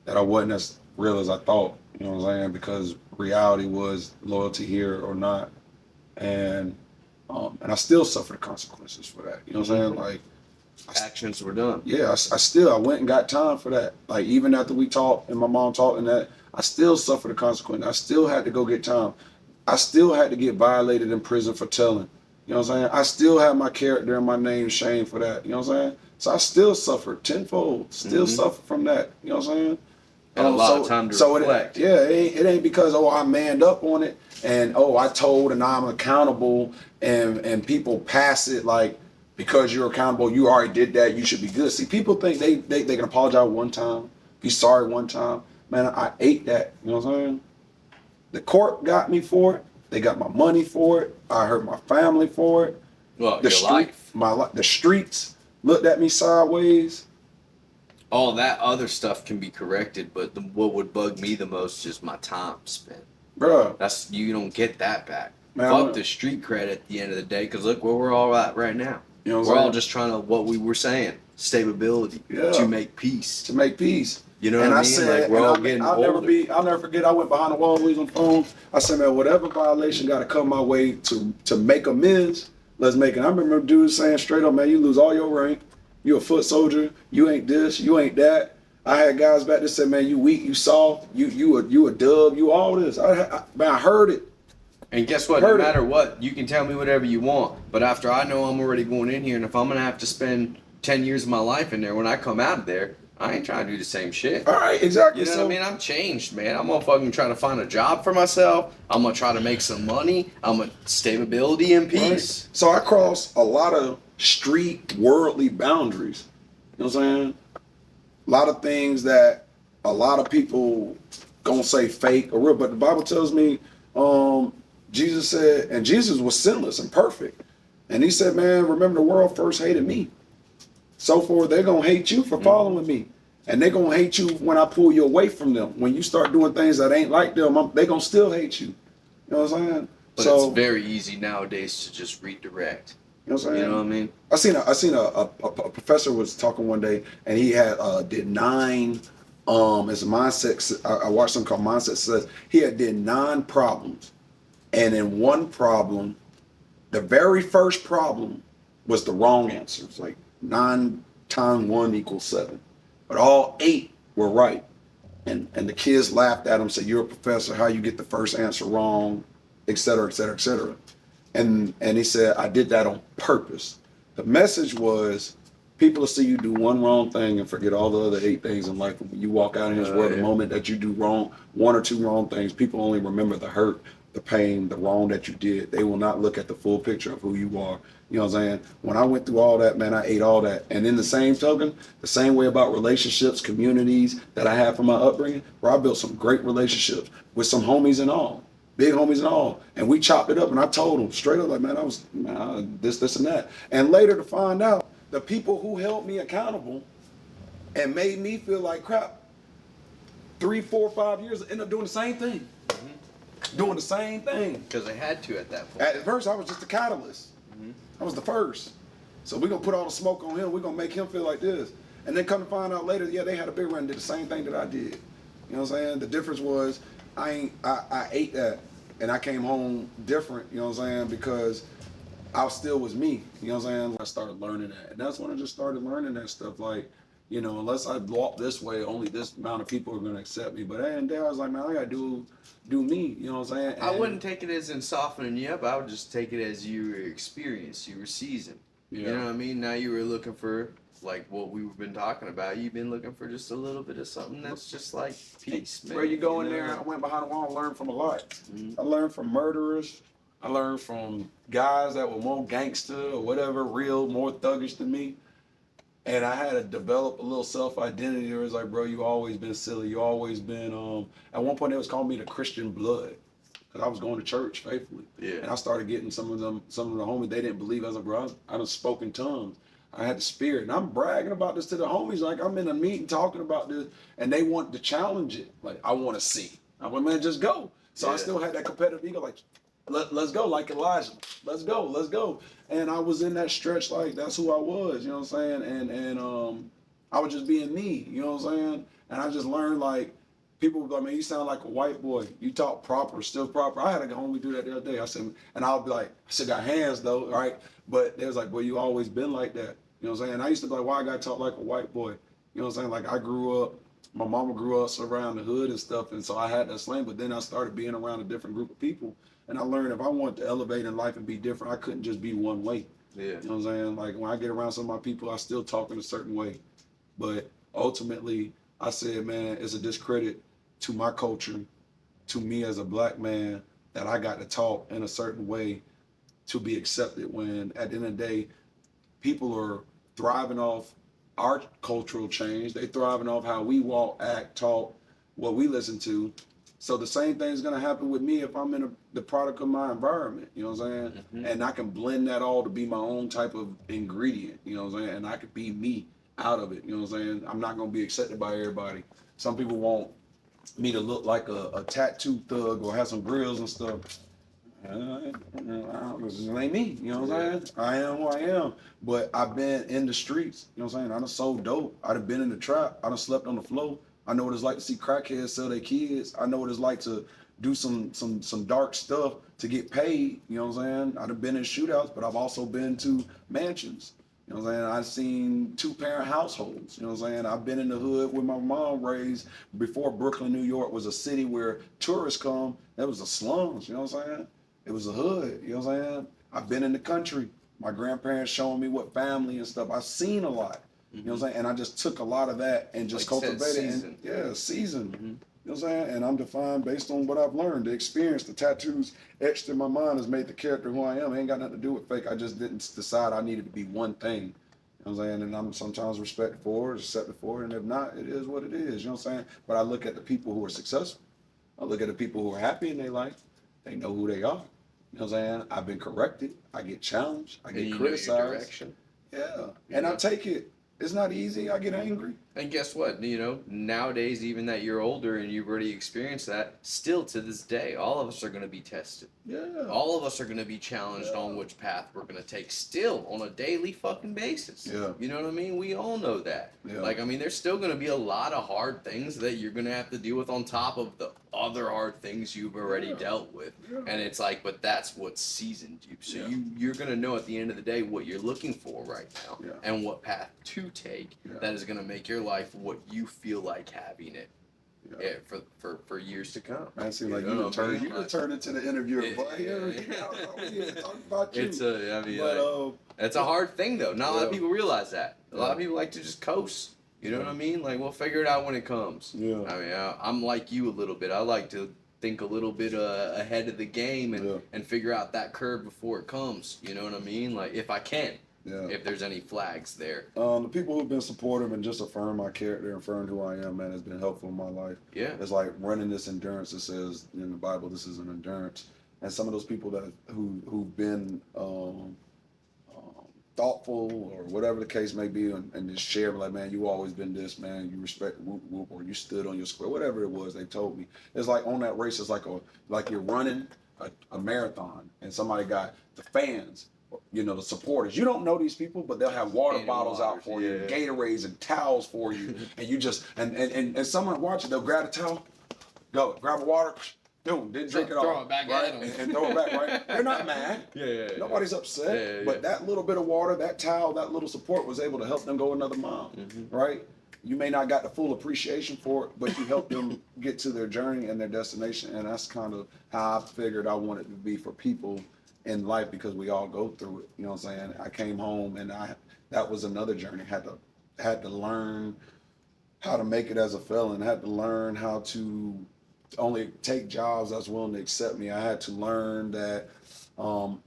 that I wasn't as real as I thought. You know what I'm saying? Because reality was loyalty here or not. And I still suffer the consequences for that. You know what I'm saying? Like, actions were done. Yeah, I went and got time for that. Like, even after we talked and my mom talked and that, I still suffered the consequence. I still had to go get time. I still had to get violated in prison for telling. You know what I'm saying? I still have my character and my name shamed for that. You know what I'm saying? So I still suffered tenfold, still suffer from that. You know what I'm saying? And a lot of time to reflect. It ain't because, oh, I manned up on it and, oh, I told and I'm accountable and people pass it like, because you're accountable, you already did that, you should be good. See, people think they can apologize one time, be sorry one time. Man, I ate that. You know what I'm saying? The court got me for it. They got my money for it. I hurt my family for it. Well, The the streets looked at me sideways. all that other stuff can be corrected, but what would bug me the most is my time spent. Bruh. You don't get that back. Man, Fuck the street cred at the end of the day, because look where we're all at right now. You know what I'm we're all saying? just trying to, what we were saying, stability, to make peace. To make peace. You know and what I I mean? said, Like, we're all getting older. I'll never forget, I went behind the wall, we was on the phone. I said, man, whatever violation got to come my way to make amends, let's make it. I remember dudes saying straight up, man, you lose all your rank. You a foot soldier. You ain't this. You ain't that. I had guys back there say, man, you weak, you soft, you a dub, you all this. Man, I heard it. And guess what? No matter what, you can tell me whatever you want. But after I know I'm already going in here, and if I'm going to have to spend 10 years of my life in there, when I come out of there, I ain't trying to do the same shit. All right, exactly. You know what I mean? I'm changed, man. I'm gonna fucking try to find a job for myself. I'm gonna try to make some money. I'm gonna stability and peace. Right. So I crossed a lot of street worldly boundaries. You know what I'm saying? A lot of things that a lot of people gonna say fake or real, but the Bible tells me, Jesus said, and Jesus was sinless and perfect. And he said, man, remember the world first hated me. So forth, they're going to hate you for following me. And they're going to hate you when I pull you away from them. When you start doing things that ain't like them, they're going to still hate you. You know what I'm saying? But it's very easy nowadays to just redirect. You know what I'm saying? You know what I mean? I seen a professor was talking one day, and he had did 9 as a mindset. I watched something called Mindset Says. He had did 9 problems, and in one problem, the very first problem was the wrong answer. It's like 9 times 1 = 7, but all 8 were right. And the kids laughed at him, said, "You're a professor. How you get the first answer wrong, et cetera, et cetera, et cetera." And he said, "I did that on purpose." The message was, people will see you do one wrong thing and forget all the other 8 things in life. When you walk out in this world, the moment that you do wrong, 1 or 2 wrong things, people only remember the hurt, the pain, the wrong that you did. They will not look at the full picture of who you are. You know what I'm saying? When I went through all that, man, I ate all that. And in the same token, the same way about relationships, communities that I had from my upbringing, where I built some great relationships with some homies and all, big homies and all. And we chopped it up, and I told them straight up, like, man, I was this, and that. And later to find out, the people who held me accountable and made me feel like crap, 3, 4, 5 years, end up doing the same thing. Doing the same thing. Because they had to at that point. At first, I was just the catalyst. I was the first. So we're going to put all the smoke on him. We're going to make him feel like this. And then come to find out later, yeah, they had a big run and did the same thing that I did. You know what I'm saying? The difference was I ate that and I came home different, you know what I'm saying? Because I still was me. You know what I'm saying? I started learning that. And that's when I just started learning that stuff. Like, you know, unless I walk this way, only this amount of people are going to accept me. But and there I was like, man, I got to do me. You know what I'm saying? And I wouldn't take it as in softening you up. I would just take it as you were experienced. You were seasoned. Yeah. You know what I mean? Now you were looking for, like what we've been talking about. You've been looking for just a little bit of something that's just like peace, man. Where you go in know? there, I went behind the wall and learned from a lot. I learned from murderers. I learned from guys that were more gangster or whatever, real, more thuggish than me. And I had to develop a little self-identity. It was like, bro, you always been silly. You always been, at one point they was calling me the Christian blood. Because I was going to church faithfully. Yeah. And I started getting some of the homies, they didn't believe. I was like, bro, I done spoke in tongues. I had the spirit. And I'm bragging about this to the homies. Like, I'm in a meeting talking about this. And they want to challenge it. Like, I want to see. I'm like, man, just go. So I still had that competitive ego. Like, let's go. Like Elijah. Let's go. And I was in that stretch, like, that's who I was. You know what I'm saying? And I was just being me. You know what I'm saying? And I just learned, like, people were like, man, you sound like a white boy. You talk proper, still proper. I had a homie do that the other day. I said, and I'll be like, I still got hands though, right? But they was like, well, you always been like that. You know what I'm saying? And I used to be like, why I gotta talk like a white boy? You know what I'm saying? Like, I grew up, my mama grew up around the hood and stuff, and so I had that slang, but then I started being around a different group of people, and I learned if I wanted to elevate in life and be different, I couldn't just be one way. Yeah. You know what I'm saying? Like when I get around some of my people, I still talk in a certain way. But ultimately, I said, man, it's a discredit to my culture, to me as a black man, that I got to talk in a certain way to be accepted when at the end of the day, people are thriving off our cultural change. They thriving off how we walk, act, talk, what we listen to. So the same thing is going to happen with me if I'm in the product of my environment, you know what I'm saying? Mm-hmm. And I can blend that all to be my own type of ingredient, you know what I'm saying? And I could be me out of it, you know what I'm saying? I'm not going to be accepted by everybody. Some people want me to look like a tattoo thug or have some grills and stuff. This ain't me, you know what I'm saying? I am who I am, but I've been in the streets, you know what I'm saying? I done sold dope. I done been in the trap. I done slept on the floor. I know what it's like to see crackheads sell their kids. I know what it's like to do some dark stuff to get paid, you know what I'm saying? I done been in shootouts, but I've also been to mansions. You know what I'm saying? I've seen 2-parent households. You know what I'm saying? I've been in the hood where my mom raised before Brooklyn, New York was a city where tourists come. That was the slums, you know what I'm saying? It was a hood, you know what I'm saying? I've been in the country. My grandparents showing me what family and stuff. I've seen a lot. You know what I'm saying? And I just took a lot of that and just Like you said, cultivated it. Seasoned. You know what I'm saying? And I'm defined based on what I've learned, the experience, the tattoos etched in my mind has made the character who I am. It ain't got nothing to do with fake. I just didn't decide I needed to be one thing. You know what I'm saying? And I'm sometimes respected for it, accepted for it, and if not, it is what it is. You know what I'm saying? But I look at the people who are successful. I look at the people who are happy in their life. They know who they are. You know what I'm saying? I've been corrected. I get challenged. I get criticized. Yeah. And I take it. It's not easy. I get angry. And guess what? You know, nowadays, even that you're older and you've already experienced that, still to this day, all of us are going to be tested. Yeah. All of us are going to be challenged on which path we're going to take, still on a daily fucking basis. Yeah. You know what I mean? We all know that. Yeah. Like, I mean, there's still going to be a lot of hard things that you're going to have to deal with on top of the other hard things you've already dealt with. Yeah. And it's like, but that's what seasoned you. So you're going to know at the end of the day what you're looking for right now and what path to take that is going to make your life what you feel like having it for years to come. Man, seems like you turned into the interviewer, boy. Talk about you. It's a hard thing though. Not a lot of people realize that. A lot of people like to just coast. You know what I mean? Like, we'll figure it out when it comes. Yeah. I mean, I'm like you a little bit. I like to think a little bit ahead of the game and figure out that curve before it comes. You know what I mean? Like, if I can. Yeah. If there's any flags there. The people who've been supportive and just affirm my character, affirm who I am, man, has been helpful in my life. Yeah. It's like running this endurance. It says in the Bible, this is an endurance. And some of those people who've been thoughtful or whatever the case may be, and just share like, man, you always been this, man. You respect whoop whoop, or you stood on your square, whatever it was. They told me it's like on that race, it's like you're running a marathon, and somebody got the fans. You know, the supporters. You don't know these people, but they'll have water bottles out for you, Gatorades and towels for you, and you just and someone watching, they'll grab a towel, go grab a water, boom, didn't drink it all, throw it back right? at them. And throw it back, right? They're not mad. Nobody's upset. But that little bit of water, that towel, that little support was able to help them go another mile, right? You may not got the full appreciation for it, but you helped them get to their journey and their destination, and that's kind of how I figured I wanted to be for people in life, because we all go through it. You know what I'm saying? I came home and that was another journey. Had to learn how to make it as a felon. Had to learn how to only take jobs that's willing to accept me. I had to learn that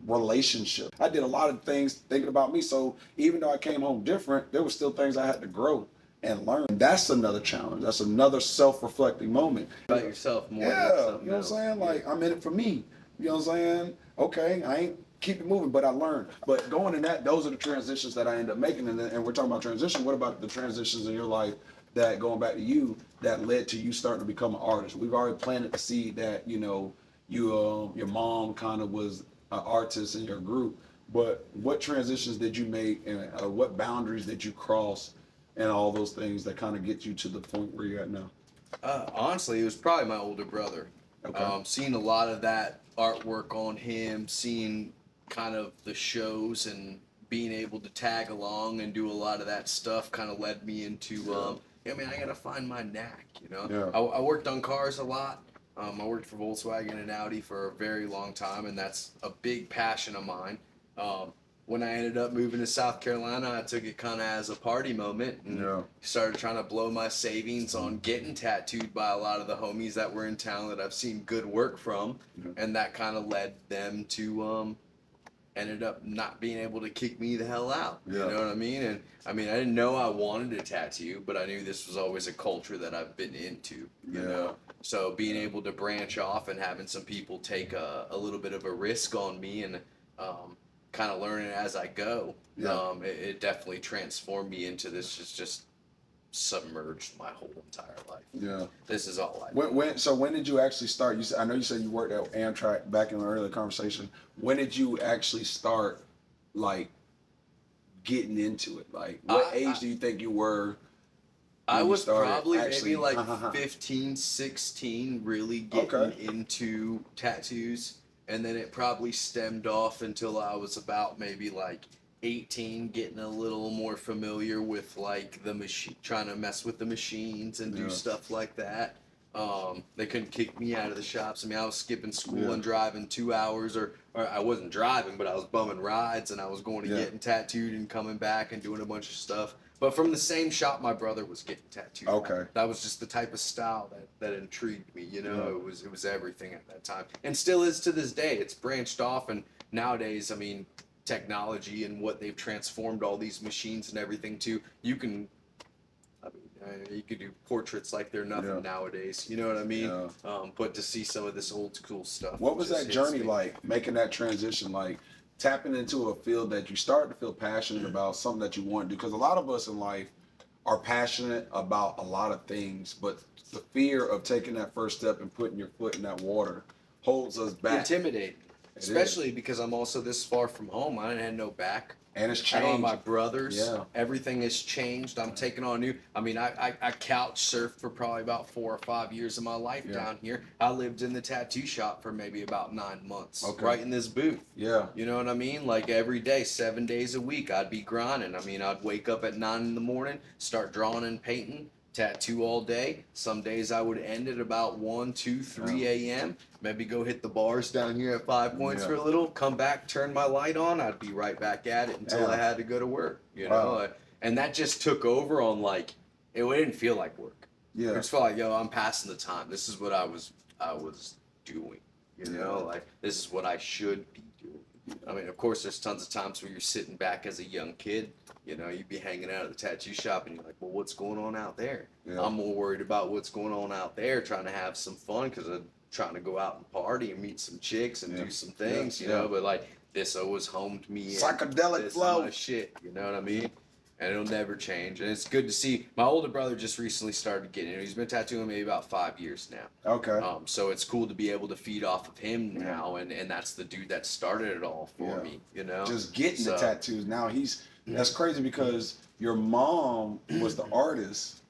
relationship. I did a lot of things thinking about me. So even though I came home different, there were still things I had to grow and learn. That's another challenge. That's another self-reflecting moment. About yourself more. Yeah, you know what I'm saying? Like, I'm in it for me. You know what I'm saying? Okay, I ain't keep it moving, but I learned. But going in that, those are the transitions that I end up making. And we're talking about transition. What about the transitions in your life that, going back to you, that led to you starting to become an artist? We've already planted the seed that, you know, your mom kind of was an artist in your group. But what transitions did you make, and what boundaries did you cross, and all those things that kind of get you to the point where you're at now? Honestly, it was probably my older brother. Okay. Seeing a lot of that artwork on him, seeing kind of the shows and being able to tag along and do a lot of that stuff kind of led me into, I gotta find my knack, you know? Yeah. I worked on cars a lot. I worked for Volkswagen and Audi for a very long time, and that's a big passion of mine. when I ended up moving to South Carolina, I took it kind of as a party moment and started trying to blow my savings on getting tattooed by a lot of the homies that were in town that I've seen good work from. And that kind of led them to, ended up not being able to kick me the hell out. You know what I mean? And I mean, I didn't know I wanted a tattoo, but I knew this was always a culture that I've been into, you know? So being able to branch off and having some people take a little bit of a risk on me and, kind of learning as I go. It definitely transformed me into this. Just submerged my whole entire life. This is all I do. So when did you actually start? I know you said you worked at Amtrak back in the earlier conversation. When did you actually start, like, getting into it? Like, what age do you think you were? I was probably maybe like 15, 16, really getting into tattoos. And then it probably stemmed off until I was about maybe like 18, getting a little more familiar with like the machine, trying to mess with the machines and do stuff like that. They couldn't kick me out of the shops. I mean, I was skipping school and driving 2 hours, or I wasn't driving, but I was bumming rides, and I was going to getting tattooed and coming back and doing a bunch of stuff. But from the same shop my brother was getting tattooed. That was just the type of style that intrigued me, you know. It was everything at that time. And still is to this day. It's branched off, and nowadays, I mean, technology and what they've transformed all these machines and everything to, you can, I mean, you could do portraits like they're nothing nowadays, you know what I mean? But to see some of this old school stuff. What was that journey like, making that transition, like tapping into a field that you started to feel passionate about, something that you want to do? Because a lot of us in life are passionate about a lot of things, but the fear of taking that first step and putting your foot in that water holds us back. Intimidating. Especially because I'm also this far from home. I had no back. And it's changed. I don't have my brothers. Everything has changed. I'm taking on new. I mean, I couch surfed for probably about 4 or 5 years of my life down here. I lived in the tattoo shop for maybe about 9 months. Right in this booth. You know what I mean? Like every day, 7 days a week, I'd be grinding. I mean, I'd wake up at 9 in the morning, start drawing and painting, tattoo all day. Some days I would end at about 1, 2, 3 a.m. Maybe go hit the bars down here at 5 Points for a little, come back, turn my light on. I'd be right back at it until I had to go to work, you know? And that just took over on, like, it didn't feel like work. It just felt like, yo, I'm passing the time. This is what I was doing, you know? Like, this is what I should be doing. I mean, of course, there's tons of times where you're sitting back as a young kid. You know, you'd be hanging out at the tattoo shop and you're like, well, what's going on out there? I'm more worried about what's going on out there, trying to have some fun because I'm trying to go out and party and meet some chicks and do some things, you know, but like this always homed me. Psychedelic flow. My shit, you know what I mean? And it'll never change. And it's good to see. My older brother just recently started getting it. He's been tattooing maybe about 5 years now. So it's cool to be able to feed off of him now, and that's the dude that started it all for me, you know? Just getting the tattoos. Now that's crazy because your mom was the artist.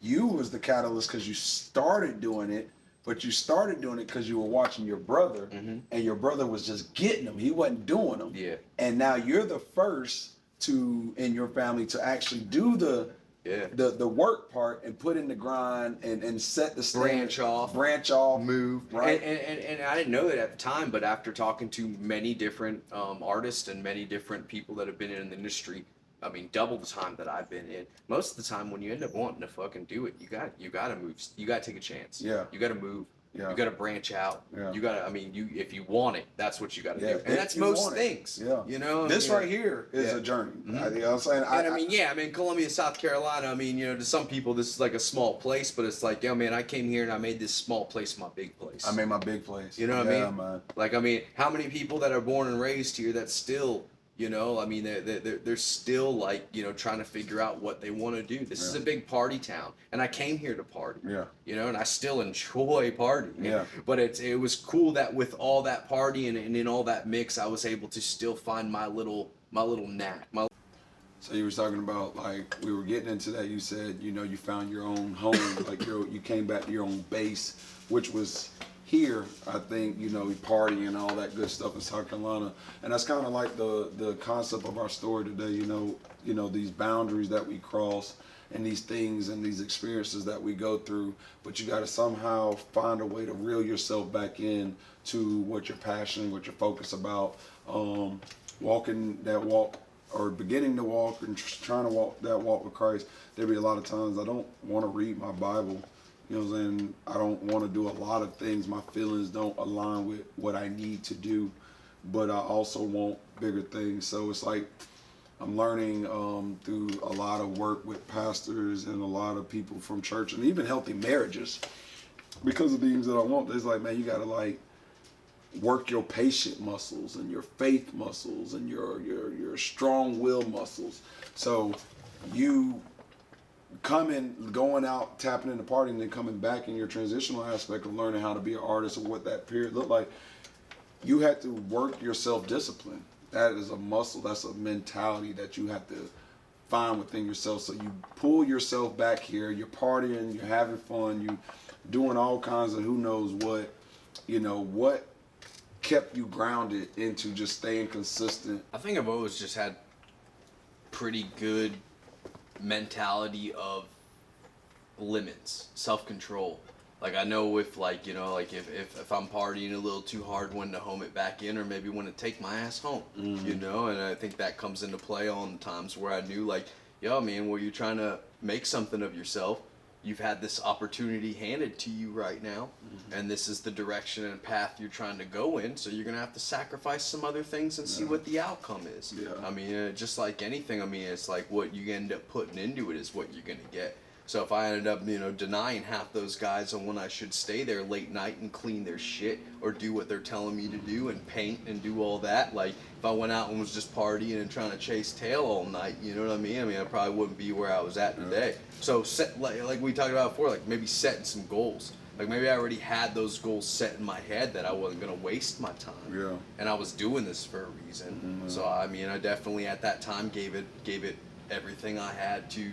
You was the catalyst because you started doing it, but you started doing it because you were watching your brother, and your brother was just getting them. He wasn't doing them. And now you're the first in your family to actually do the work part and put in the grind and set the standard. Branch off, move. Right. And I didn't know that at the time, but after talking to many different artists and many different people that have been in the industry, I mean, double the time that I've been in. Most of the time, when you end up wanting to fucking do it, you gotta move. You gotta take a chance. You gotta move. You gotta branch out. You gotta. I mean, if you want it, that's what you gotta do. And that's most things. You know. This right here is a journey. You know what I'm saying? I mean, Columbia, South Carolina. I mean, you know, to some people this is like a small place, but it's like, yo, man, I came here and I made this small place my big place. I made my big place. You know what I mean? Man. Like, I mean, how many people that are born and raised here that still, you know, I mean, they're still like, you know, trying to figure out what they want to do. This is a big party town, and I came here to party. You know, and I still enjoy partying. But it was cool that with all that party and in all that mix, I was able to still find my little knack. So you were talking about, like, we were getting into that. You said, you know, you found your own home, like you came back to your own base, which was here. I think, you know, partying and all that good stuff in South Carolina, and that's kind of like the concept of our story today. You know, these boundaries that we cross and these things and these experiences that we go through, but you got to somehow find a way to reel yourself back in to what you're passionate, what you're focused about. walking that walk or beginning to walk and trying to walk that walk with Christ, there'd be a lot of times I don't want to read my Bible. You know what I'm saying? I don't want to do a lot of things. My feelings don't align with what I need to do, but I also want bigger things. So it's like I'm learning through a lot of work with pastors and a lot of people from church and even healthy marriages because of things that I want. It's like, man, you got to like work your patient muscles and your faith muscles and your strong will muscles. So you going out, tapping into partying, and then coming back in your transitional aspect of learning how to be an artist or what that period looked like, you had to work your self-discipline. That is a muscle, that's a mentality that you have to find within yourself. So you pull yourself back here, you're partying, you're having fun, you doing all kinds of who knows what, what kept you grounded into just staying consistent? I think I've always just had pretty good mentality of limits, self-control. Like I know if if I'm partying a little too hard, when to home it back in, or maybe when to take my ass home, and I think that comes into play on the times where I knew like, yo man, well, you're trying to make something of yourself. You've had this opportunity handed to you right now, and this is the direction and path you're trying to go in, so you're going to have to sacrifice some other things and see what the outcome is. Yeah. I mean, just like anything, it's like what you end up putting into it is what you're going to get. So if I ended up, denying half those guys on when I should stay there late night and clean their shit or do what they're telling me to do and paint and do all that, like if I went out and was just partying and trying to chase tail all night, you know what I mean? I probably wouldn't be where I was at today. So set, like we talked about before, like maybe setting some goals. Like maybe I already had those goals set in my head that I wasn't going to waste my time. Yeah. And I was doing this for a reason. So I definitely at that time gave it everything I had to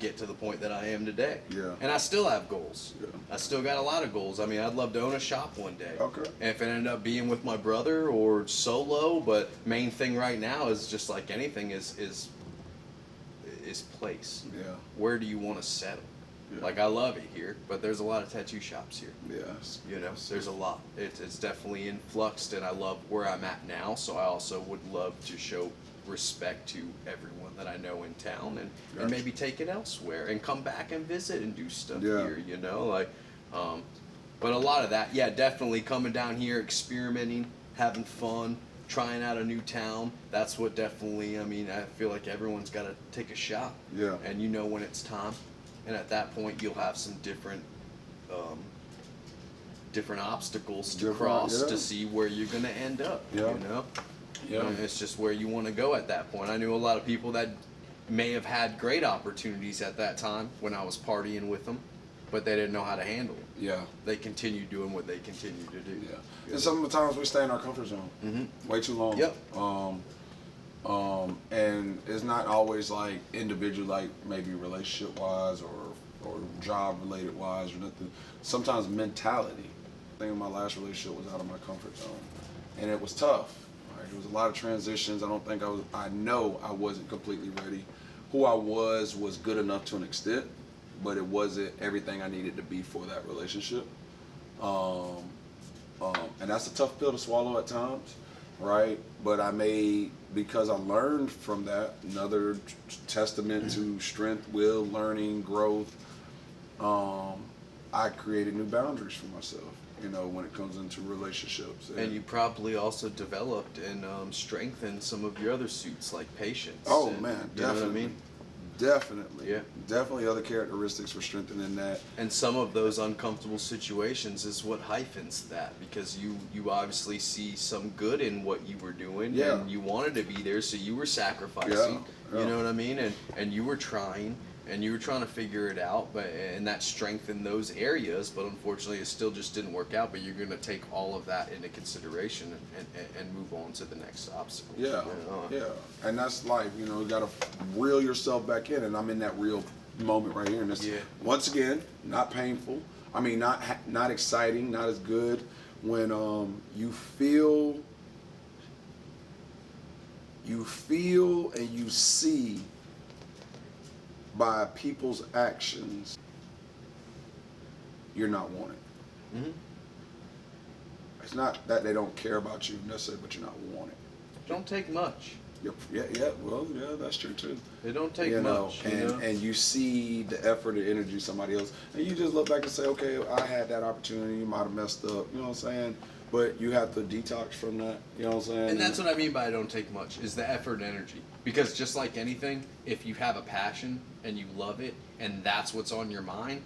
get to the point that I am today. Yeah. And I still have goals. Yeah. I still got a lot of goals. I'd love to own a shop one day. Okay. And if it ended up being with my brother or solo, but main thing right now is just like anything is place. Yeah. Where do you want to settle? Yeah. Like I love it here, but there's a lot of tattoo shops here. Yes. There's a lot. It's definitely influxed, and I love where I'm at now. So I also would love to show respect to everyone that I know in town, and maybe take it elsewhere and come back and visit and do stuff here. But a lot of that, definitely coming down here, experimenting, having fun, trying out a new town. That's what definitely. I feel like everyone's got to take a shot. Yeah. And when it's time. And at that point, you'll have some different obstacles to cross to see where you're going to end up. Yeah. Yeah. And it's just where you want to go at that point. I knew a lot of people that may have had great opportunities at that time when I was partying with them, but they didn't know how to handle it. Yeah. They continued doing what they continue to do. Yeah. And sometimes we stay in our comfort zone way too long. Yep. And it's not always like individual, like maybe relationship wise or job related wise or nothing. Sometimes mentality. I think my last relationship was out of my comfort zone, and it was tough. Right? There was a lot of transitions. I know I wasn't completely ready. Who I was good enough to an extent, but it wasn't everything I needed to be for that relationship. And that's a tough pill to swallow at times, right? But because I learned from that, another testament to strength, will, learning, growth, I created new boundaries for myself, when it comes into relationships. And you probably also developed and strengthened some of your other suits, like patience. Oh, and, man, you know what I definitely. mean? Definitely. Yeah. Definitely other characteristics were strengthening that. And some of those uncomfortable situations is what hyphens that, because you obviously see some good in what you were doing, and you wanted to be there, so you were sacrificing. Yeah. You know what I mean? And you were trying, and you were trying to figure it out, and that strengthened those areas, but unfortunately it still just didn't work out. But you're going to take all of that into consideration and move on to the next obstacle. Yeah, yeah. And that's life, you got to reel yourself back in, and I'm in that real moment right here. And it's, once again, not painful. Not exciting, not as good when you feel and you see by people's actions you're not wanted. It's not that they don't care about you necessarily, but you're not wanted. don't take much. Well, that's true too. It don't take much. And you see the effort and energy of somebody else, and you just look back and say, okay, I had that opportunity, you might have messed up, you know what I'm saying? But you have to detox from that, you know what I'm saying? And that's what I mean by I don't take much, is the effort and energy. Because just like anything, if you have a passion and you love it, and that's what's on your mind,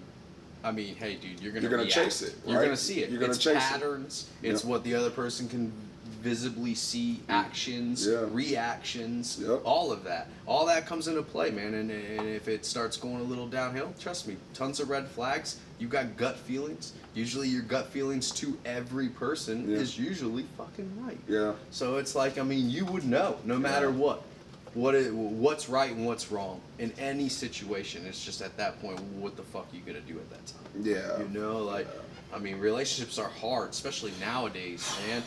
I mean, hey, dude, you're gonna chase it. Right? You're gonna see it. You're gonna it's chase patterns. It. It's what the other person can visibly see, actions, reactions, all of that. All that comes into play, man. And if it starts going a little downhill, trust me, tons of red flags. You got gut feelings. Usually your gut feelings to every person is usually fucking right. Yeah. So it's like, I mean, you would know no matter what's right and what's wrong in any situation. It's just at that point, what the fuck are you gonna do at that time? Yeah. You know, like, I mean, relationships are hard, especially nowadays, man.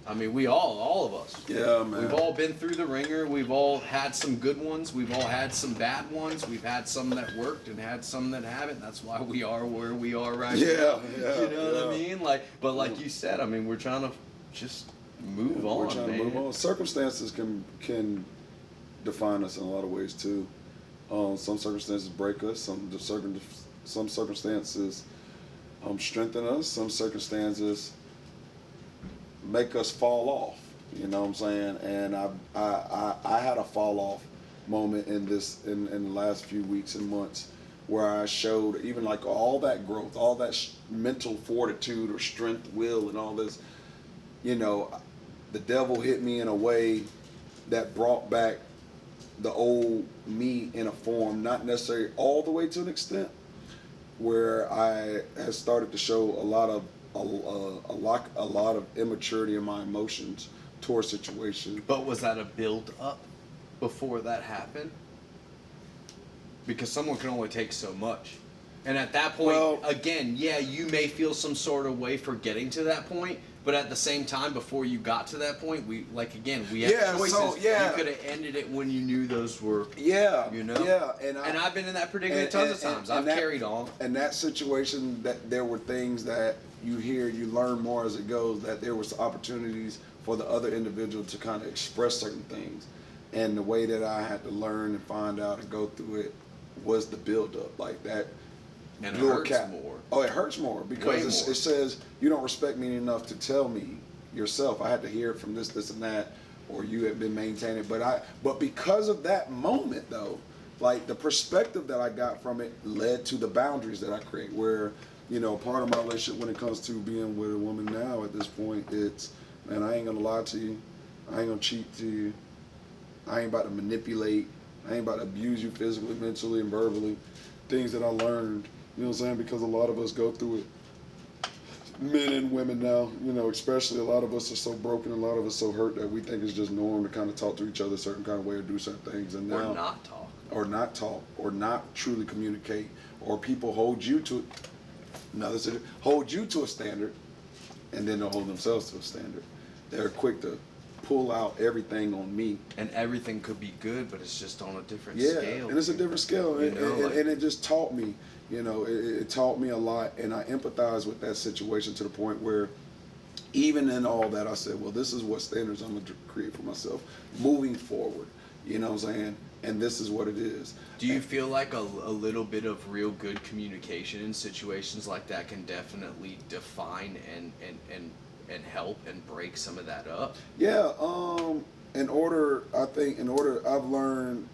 I mean, we all of us. Yeah, man. We've all been through the ringer. We've all had some good ones. We've all had some bad ones. We've had some that worked and had some that haven't. That's why we are where we are right now. You know what I mean? Like, but like you said, I mean, we're trying to just move on, We're trying to move on. Circumstances can define us in a lot of ways too. Some circumstances break us. Some circumstances strengthen us. Some circumstances make us fall off. You know what I'm saying? And I had a fall off moment in the last few weeks and months where I showed even like all that growth, all that mental fortitude or strength, will, and all this. You know, the devil hit me in a way that brought back the old me in a form, not necessarily all the way to an extent, where I had started to show a lot of immaturity in my emotions towards situations. But was that a build up before that happened? Because someone can only take so much. And at that point, again, yeah, you may feel some sort of way for getting to that point, but at the same time, before you got to that point, we had choices. So, you could have ended it when you knew those were, you know? Yeah, and I've been in that predicament tons of times. I've carried on. And that situation, that there were things that you hear, you learn more as it goes, that there was opportunities for the other individual to kind of express certain things. And the way that I had to learn and find out and go through it was the build-up, like that. And it hurts more. Oh, it hurts more because it says you don't respect me enough to tell me yourself. I had to hear it from this, and that, or you have been maintaining. But because of that moment, though, like the perspective that I got from it led to the boundaries that I create. Where, you know, part of my relationship when it comes to being with a woman now at this point, it's, man, I ain't gonna lie to you, I ain't gonna cheat to you, I ain't about to manipulate, I ain't about to abuse you physically, mentally, and verbally. Things that I learned. You know what I'm saying? Because a lot of us go through it. Men and women now, you know, especially a lot of us are so broken, a lot of us so hurt that we think it's just normal to kind of talk to each other a certain kind of way or do certain things. And now, or not talk, or not truly communicate, or people hold you to a standard, and then they'll hold themselves to a standard. They're quick to pull out everything on me. And everything could be good, but it's just on a different scale. And it's a different scale. You know, and it just taught me, you know, it taught me a lot, and I empathize with that situation to the point where even in all that I said, well, this is what standards I'm going to create for myself moving forward, you know what I'm saying? And this is what it is. Do you feel like a little bit of real good communication in situations like that can definitely define and help and break some of that up? Yeah, I've learned,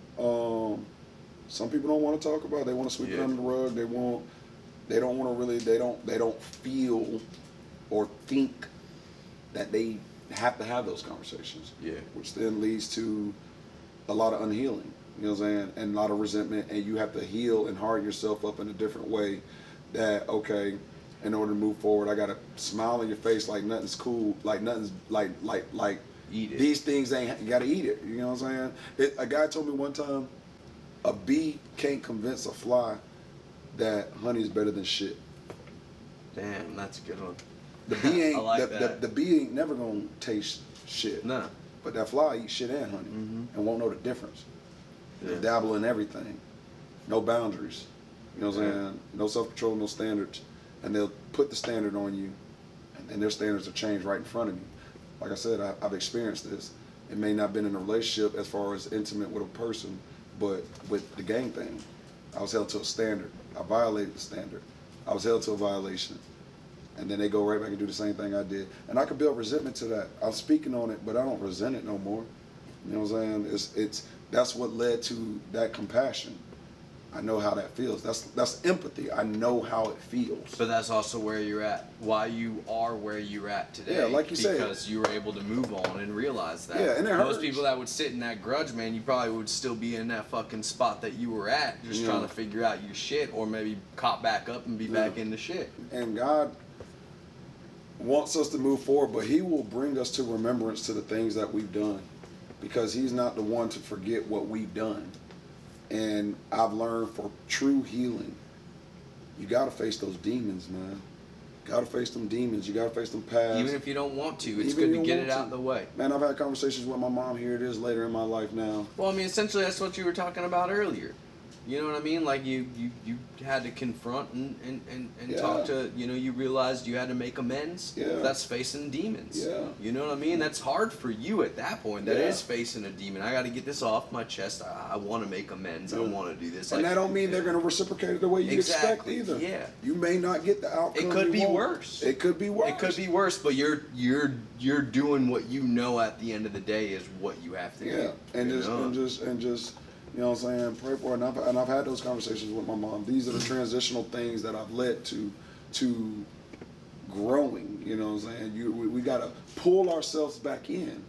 some people don't want to talk about it. They want to sweep it under the rug. They don't feel or think that they have to have those conversations. Yeah. Which then leads to a lot of unhealing, you know what I'm saying? And a lot of resentment, and you have to heal and harden yourself up in a different way that, okay, in order to move forward, I gotta smile on your face like nothing's cool, like nothing's like eat it. These things ain't, you gotta eat it. You know what I'm saying? A guy told me one time, a bee can't convince a fly that honey is better than shit. Damn, that's a good one. The bee ain't like the bee ain't never gonna taste shit. No. But that fly eats shit and honey and won't know the difference. They dabble in everything. No boundaries. You know what I'm saying? No self-control, no standards. And they'll put the standard on you, and their standards are changed right in front of you. Like I said, I've experienced this. It may not have been in a relationship as far as intimate with a person, but with the gang thing. I was held to a standard. I violated the standard. I was held to a violation. And then they go right back and do the same thing I did. And I could build resentment to that. I'm speaking on it, but I don't resent it no more. You know what I'm saying? That's what led to that compassion. I know how that feels. That's empathy. I know how it feels. But that's also where you're at. Why you are where you're at today. Yeah, like you said. Because you were able to move on and realize that. Yeah, and it hurts. Most people that would sit in that grudge, man, you probably would still be in that fucking spot that you were at, just trying to figure out your shit, or maybe cop back up and be back in the shit. And God wants us to move forward, but He will bring us to remembrance to the things that we've done, because He's not the one to forget what we've done. And I've learned for true healing, you got to face those demons, man. Got to face them demons. You got to face them past. Even if you don't want to, it's good to get it out of the way. Man, I've had conversations with my mom. Here it is later in my life now. Well, I mean, essentially that's what you were talking about earlier. You know what I mean? Like you had to confront and talk to, you realized you had to make amends. Yeah. That's facing demons. Yeah. You know what I mean? That's hard for you at that point. That is facing a demon. I got to get this off my chest. I want to make amends. I want to do this. And that don't mean they're going to reciprocate it the way you expect either. Yeah. You may not get the outcome. It could be want. worse. It could be worse. It could be worse, but you're doing what you know at the end of the day is what you have to do. Yeah. And just you know what I'm saying, pray for it. And I've had those conversations with my mom. These are the transitional things that I've led to growing. You know what I'm saying? We got to pull ourselves back in.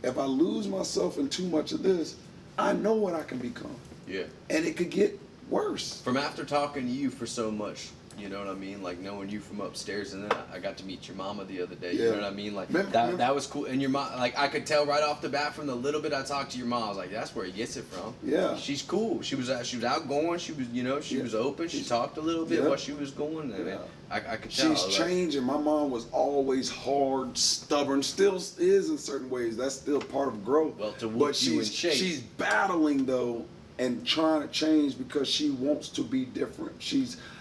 If I lose myself in too much of this, I know what I can become. Yeah. And it could get worse. From after talking to you for so much, you know what I mean? Like knowing you from upstairs, and then I got to meet your mama the other day. You know what I mean? Like that was cool. And your mom, like I could tell right off the bat from the little bit I talked to your mom. I was like, that's where he gets it from. Yeah. She's cool. She was outgoing. She was, she was open. She talked a little bit while she was going. And I could tell. She's changing. My mom was always hard, stubborn. Still is in certain ways. That's still part of growth. Well, to but you in shape. She's battling though and trying to change because she wants to be different.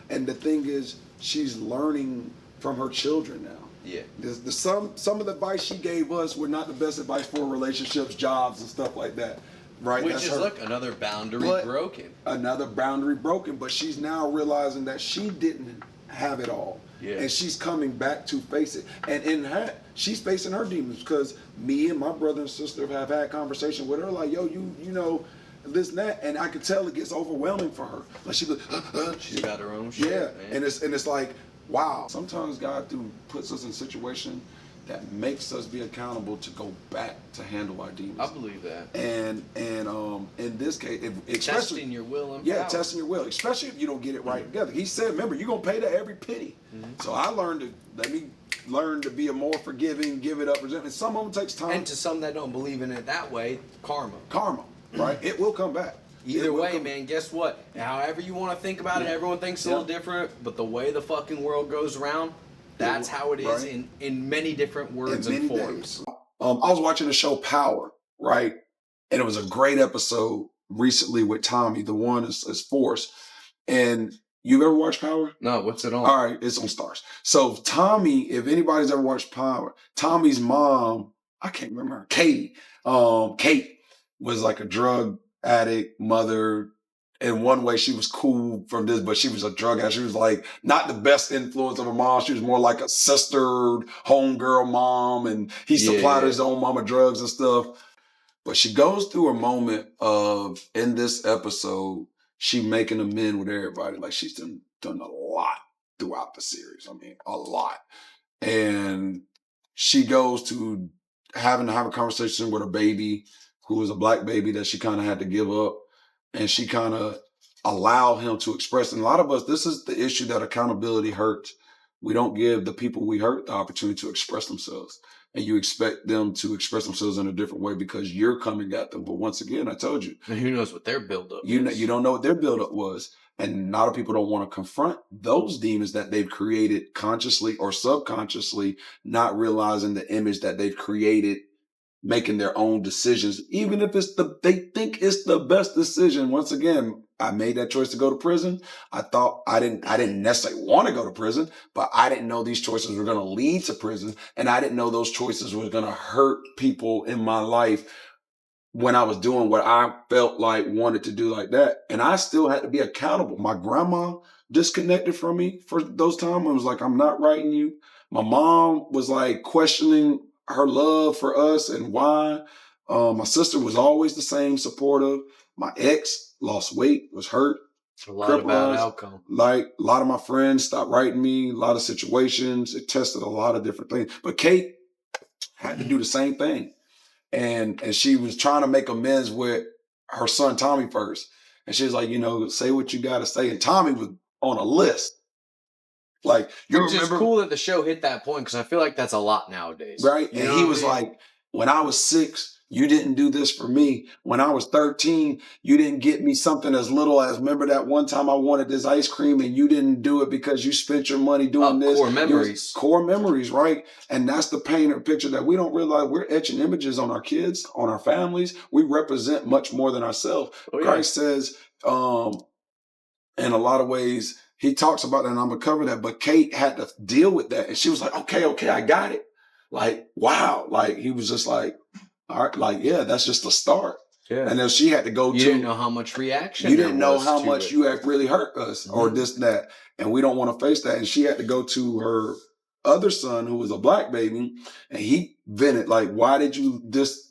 And the thing is, she's learning from her children now. Yeah. Some of the advice she gave us were not the best advice for relationships, jobs, and stuff like that. Right? Which is, look, another boundary broken. Another boundary broken, but she's now realizing that she didn't have it all. Yeah. And she's coming back to face it. And in her, she's facing her demons, because me and my brother and sister have had conversations with her like, yo, you know, this and that, and I could tell it gets overwhelming for her. Like she's got her own shit. Yeah, man. and it's like, wow. Sometimes God puts us in a situation that makes us be accountable to go back to handle our demons. I believe that. And in this case, especially testing your will and power. power. Testing your will, especially if you don't get it right together. He said, remember, you're gonna pay to every penny. So I learned to be a more forgiving, give it up, resentment. Some of them takes time. And to some that don't believe in it that way, karma. Right? It will come back. Either way, man, guess what? However you want to think about it, everyone thinks a little different, but the way the fucking world goes around, that's how it is in many different words and forms. I was watching the show Power, right? And it was a great episode recently with Tommy. The one is Force. And you've ever watched Power? No, what's it on? All right, it's on Stars. So Tommy, if anybody's ever watched Power, Tommy's mom, I can't remember her, Kate was like a drug addict mother. In one way, she was cool from this, but she was a drug addict. She was like not the best influence of a mom. She was more like a sister, homegirl mom, and he supplied his own mama drugs and stuff. But she goes through a moment of, in this episode, she making amends with everybody. Like she's done a lot throughout the series. I mean, a lot. And she goes to having to have a conversation with her baby, who was a black baby that she kind of had to give up. And she kind of allowed him to express. And a lot of us, this is the issue that accountability hurts. We don't give the people we hurt the opportunity to express themselves. And you expect them to express themselves in a different way because you're coming at them. But once again, I told you. And who knows what their buildup is. You don't know what their buildup was. And a lot of people don't want to confront those demons that they've created consciously or subconsciously, not realizing the image that they've created making their own decisions, even if they think it's the best decision. Once again, I made that choice to go to prison. I thought I didn't necessarily want to go to prison, but I didn't know these choices were going to lead to prison. And I didn't know those choices were going to hurt people in my life when I was doing what I felt like wanted to do like that. And I still had to be accountable. My grandma disconnected from me for those times. I was like, I'm not writing you. My mom was like questioning her love for us and why. My sister was always the same, supportive. My ex lost weight, was hurt. A lot about outcome. Like a lot of my friends stopped writing me, a lot of situations. It tested a lot of different things. But Kate had to do the same thing. And she was trying to make amends with her son Tommy first. And she was like, say what you got to say. And Tommy was on a list. Like, Which is cool that the show hit that point, because I feel like that's a lot nowadays. Right? And he was like, when I was 6, you didn't do this for me. When I was 13, you didn't get me something as little as, remember that one time I wanted this ice cream and you didn't do it because you spent your money doing this. Core memories. Core memories, right? And that's the painted picture that we don't realize. We're etching images on our kids, on our families. We represent much more than ourselves. Christ says, in a lot of ways, he talks about that, and I'm going to cover that. But Kate had to deal with that. And she was like, okay, I got it. Like, wow. Like, he was just like, all right, like, yeah, that's just the start. Yeah. And then she had to go You didn't know how much reaction. You didn't know how much you have really hurt us or this and that. And we don't want to face that. And she had to go to her other son, who was a black baby, and he vented, like, why did you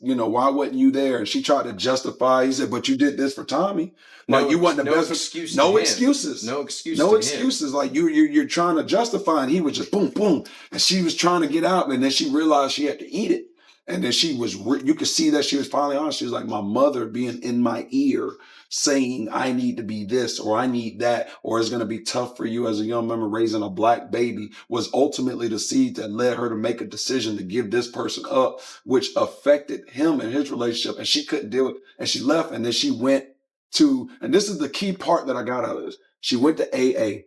why wasn't you there? And she tried to justify. He said, but you did this for Tommy. Like, you wasn't the best. Excuse no excuses. No excuses. No excuses. Like, you're trying to justify, and he was just boom, boom. And she was trying to get out, and then she realized she had to eat it. And then you could see that she was finally honest. She was like, my mother being in my ear saying, I need to be this, or I need that, or it's going to be tough for you as a young woman raising a black baby, was ultimately the seed that led her to make a decision to give this person up, which affected him and his relationship. And she couldn't deal with it. And she left. And then she went to, and this is the key part that I got out of this. She went to AA.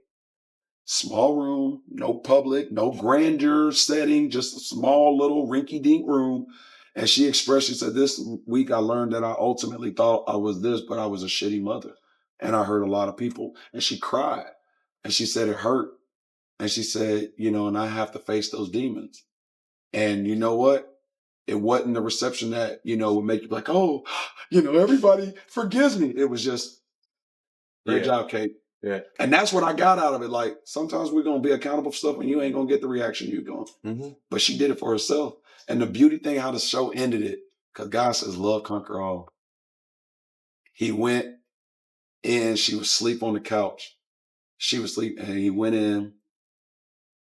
Small room, no public, no grandeur setting, just a small little rinky-dink room. And she said, this week I learned that I ultimately thought I was this, but I was a shitty mother. And I hurt a lot of people. And she cried. And she said it hurt. And she said, and I have to face those demons. And you know what? It wasn't the reception that, would make you like, oh, everybody forgives me. It was just, great job, Kate. Yeah. And that's what I got out of it. Like, sometimes we're going to be accountable for stuff and you ain't going to get the reaction you're going. Mm-hmm. But she did it for herself. And the beauty thing, how the show ended it, because God says, love conquer all. He went in, she was asleep on the couch. She was asleep, and he went in,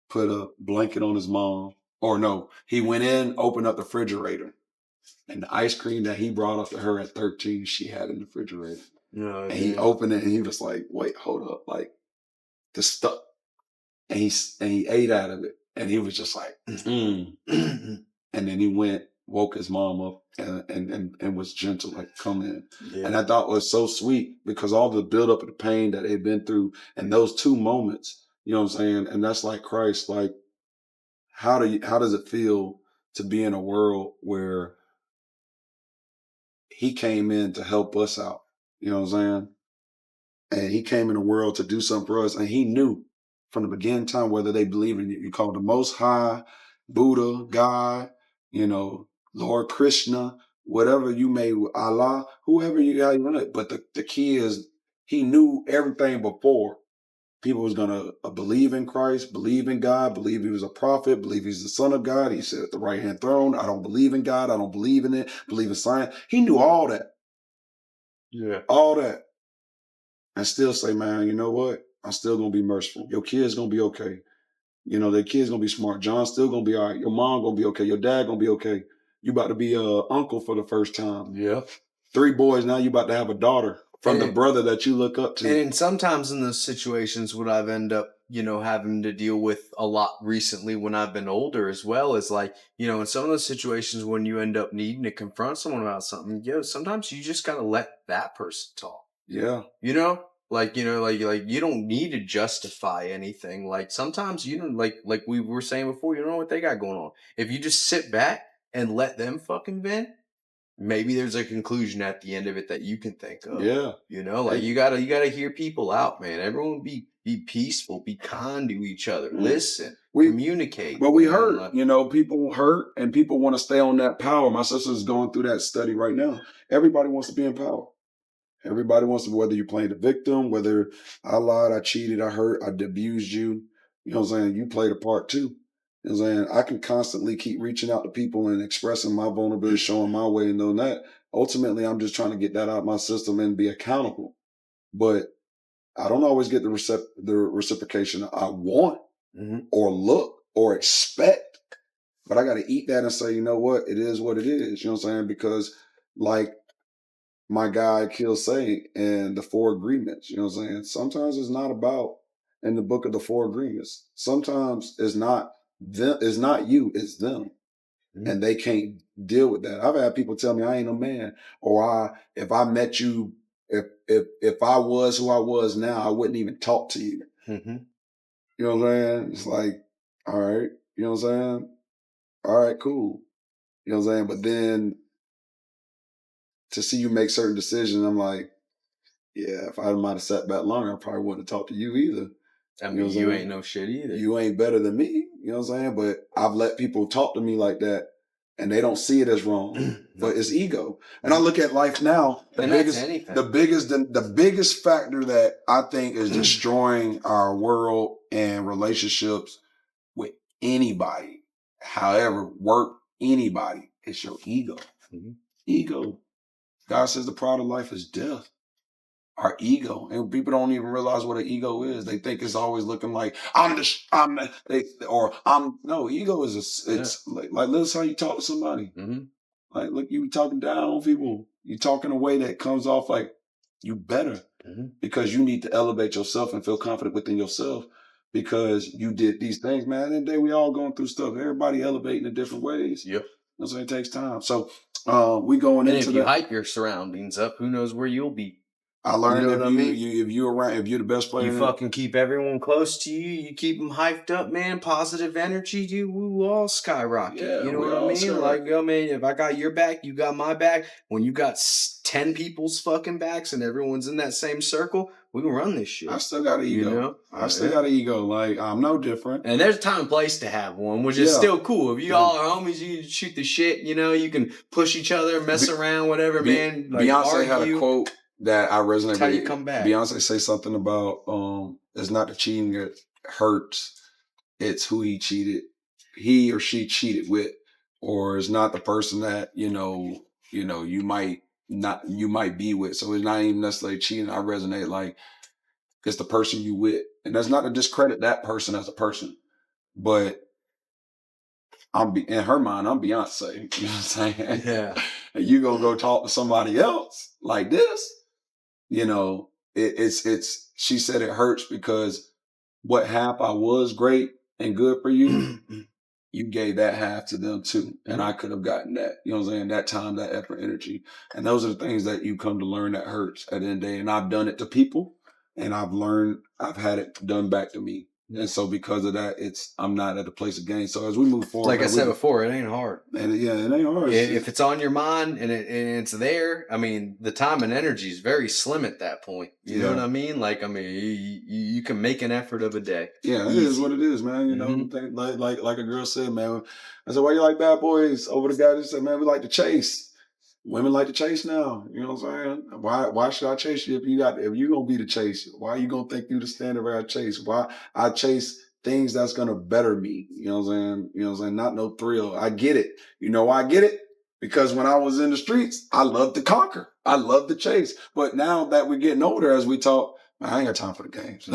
put a blanket on his mom. Or no, he went in, opened up the refrigerator. And the ice cream that he brought up to her at 13, she had in the refrigerator. No, and he opened it and he was like, wait, hold up. Like, this stuff. And he ate out of it. And he was just like, And then he went, woke his mom up and was gentle, like, come in. Yeah. And I thought it was so sweet because all the buildup of the pain that they'd been through and those 2 moments, you know what I'm saying? And that's like Christ. Like, how does it feel to be in a world where he came in to help us out? You know what I'm saying? And he came in the world to do something for us. And he knew from the beginning time, whether they believe in you call the Most High, Buddha, God, Lord Krishna, whatever you may, Allah, whoever you got, but the key is he knew everything before. People was going to believe in Christ, believe in God, believe he was a prophet, believe he's the son of God. He said at the right hand throne, I don't believe in God. I don't believe in it. Believe in science. He knew all that. Yeah. All that. And still say, man, you know what? I'm still going to be merciful. Your kid's going to be okay. Their kid's going to be smart. John's still going to be all right. Your mom going to be okay. Your dad going to be okay. You about to be a uncle for the first time. Yeah. 3 boys. Now you about to have a daughter from the brother that you look up to. And sometimes in those situations, what I've ended up, having to deal with a lot recently when I've been older as well is like, in some of those situations when you end up needing to confront someone about something, sometimes you just got to let that person talk. Yeah. Like you don't need to justify anything. Like sometimes you don't like we were saying before, you don't know what they got going on. If you just sit back and let them fucking vent, maybe there's a conclusion at the end of it that you can think of. Yeah. You know, like you gotta hear people out, man. Everyone be peaceful, be kind to each other, listen, communicate. But we man. hurt, Like, you know, people hurt and people want to stay on that power. My sister's going through that study right now. Everybody wants to be in power. Everybody wants to, whether you're playing the victim, whether I lied, I cheated, I hurt, I abused you. You know what I'm saying? You played a part too. You know what I'm saying? I can constantly keep reaching out to people and expressing my vulnerability, showing my way and doing that. Ultimately, I'm just trying to get that out of my system and be accountable. But I don't always get the reciprocation I want or look or expect. But I got to eat that and say, you know what? It is what it is. You know what I'm saying? Because like my guy Kill say in the Four Agreements, you know what I'm saying? Sometimes it's not about in the book of the Four Agreements. Sometimes it's not them, it's not you, it's them. And they can't deal with that. I've had people tell me I ain't no man, or if I met you, if I was who I was now, I wouldn't even talk to you. You know what I'm saying? It's like, all right, you know what I'm saying? All right, cool. You know what I'm saying? But then to see you make certain decisions, I'm like, yeah, if I might have sat back longer, I probably wouldn't have talked to you either. I mean, you ain't no shit either. You ain't better than me. You know what I'm saying? But I've let people talk to me like that and they don't see it as wrong. But it's ego. And I look at life now, the biggest factor that I think is destroying our world and relationships with anybody, however, work, anybody, it's your ego. Ego. God says the pride of life is death. Our ego, and people don't even realize what an ego is. They think it's always looking like no, ego is like this is how you talk to somebody. Like, look, you talking down on people. You talk in a way that comes off like you better because you need to elevate yourself and feel confident within yourself because you did these things, man. At the end of the day, we all going through stuff. Everybody elevating in different ways. Yep. So it takes time. So we going and into if you hype your surroundings up, who knows where you'll be. I learned if you're the best player, you fucking keep everyone close to you. You keep them hyped up, man. Positive energy, dude. We will all skyrocket. Yeah, you know what I mean? Like, I mean, if I got your back, you got my back. When you got 10 people's fucking backs and everyone's in that same circle, we can run this shit. I still got an ego. You know? I still got an ego. Like, I'm no different. And there's time and place to have one, which is still cool. If you all are homies, you shoot the shit. You know, you can push each other, mess around, whatever, man. Like, Beyonce had a quote that I resonate with. How you come back? Beyonce say something about it's not the cheating that hurts, it's who he or she cheated with, or it's not the person that you might be with. So it's not even necessarily cheating. I resonate like it's the person you with, and that's not to discredit that person as a person, but in her mind, I'm Beyonce. You know what I'm saying? Yeah. And you gonna go talk to somebody else like this? You know, it's she said it hurts because what half I was great and good for you, you gave that half to them too. And I could have gotten that, you know what I'm saying? That time, that effort, energy. And those are the things that you come to learn that hurts at the end of the day. And I've done it to people and I've had it done back to me. And so because of that, I'm not at a place of gain. So as we move forward, like I said before, it ain't hard. And it ain't hard. If it's on your mind and it's there, I mean, the time and energy is very slim at that point. You know what I mean? Like, I mean, you can make an effort of a day. Yeah, it is what it is, man. You know, like a girl said, man. I said, why you like bad boys? Over the guy that said, man, we like to chase. Women like to chase now. You know what I'm saying? Why should I chase you if you gonna be the chase? Why are you gonna think you the standard where I chase? Why I chase things that's gonna better me? You know what I'm saying? You know what I'm saying? Not no thrill. I get it. You know why I get it? Because when I was in the streets, I loved to conquer. I loved to chase. But now that we're getting older, as we talk, man, I ain't got time for the games.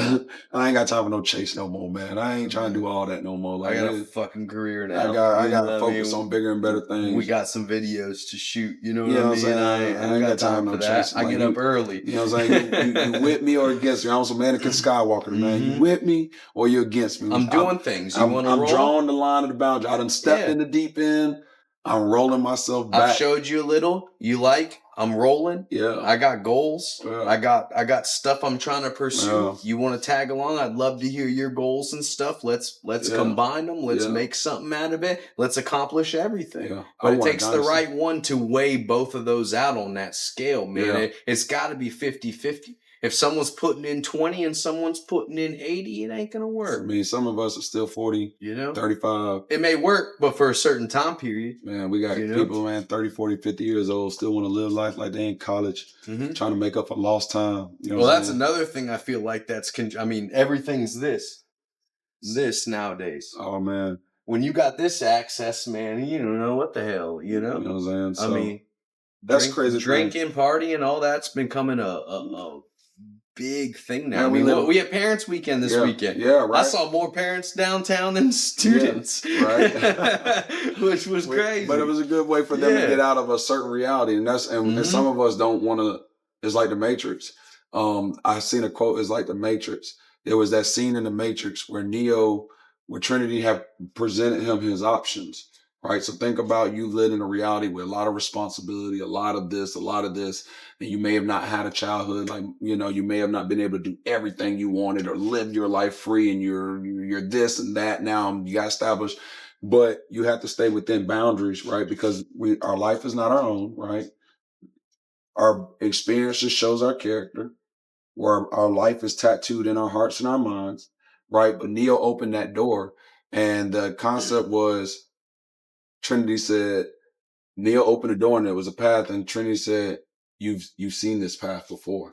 I ain't got time for no chase no more, man. I ain't trying to do all that no more. Like, I got a fucking career now. I got to focus on bigger and better things. We got some videos to shoot. You know what I mean? I ain't got time for that. Chasing. I get up early. You know what I'm saying? You with me or against me? I'm some Anakin Skywalker, man. You with me or you against me? I'm doing things. I'm drawing the line of the boundary. I done stepped in the deep end. I'm rolling myself back. I've showed you a little. You like? I'm rolling. Yeah. I got goals. Yeah. I got stuff I'm trying to pursue. Yeah. You want to tag along? I'd love to hear your goals and stuff. Let's Yeah. combine them. Let's Yeah. make something out of it. Let's accomplish everything. Yeah. But it takes the right one to weigh both of those out on that scale, man. Yeah. It's got to be 50-50. If someone's putting in 20 and someone's putting in 80, it ain't going to work. I mean, some of us are still 40, 35. It may work, but for a certain time period. Man, we got people, man, 30, 40, 50 years old, still want to live life like they in college, trying to make up for lost time. You know well, that's another thing I feel like I mean, everything's this nowadays. Oh, man. When you got this access, man, you don't know what the hell, You know what I'm saying? So, I mean, that's crazy. Drinking, partying, all that's becoming a big thing now. Man, we had Parents Weekend this weekend. Yeah, right. I saw more parents downtown than students. Yeah, right. Which was crazy. But it was a good way for them to get out of a certain reality. And and some of us don't want to, it's like the Matrix. I seen a quote, it's like the Matrix. There was that scene in the Matrix where Trinity have presented him his options. Right. So think about you living in a reality with a lot of responsibility, a lot of this, and you may have not had a childhood. Like, you may have not been able to do everything you wanted or live your life free, and you're this and that. Now you got established, but you have to stay within boundaries, right? Because our life is not our own, right? Our experiences shows our character, where our life is tattooed in our hearts and our minds, right? But Neo opened that door, and the concept was, Trinity said, Neo opened the door and there was a path, and Trinity said, you've seen this path before.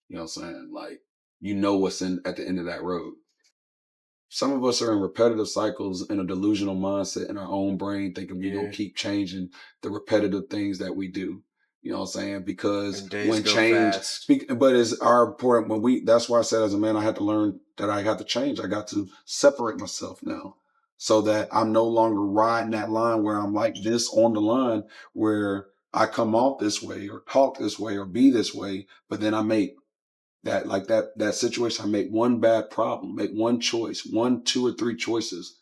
You know what I'm saying? Like, what's at the end of that road. Some of us are in repetitive cycles in a delusional mindset in our own brain, thinking we're going to keep changing the repetitive things that we do. You know what I'm saying? Because when change, but it's our important, that's why I said as a man, I had to learn that I had to change. I got to separate myself now, so that I'm no longer riding that line where I'm like this on the line, where I come off this way or talk this way or be this way, but then I make that situation, I make one bad problem, make one choice, 1, 2, or 3 choices,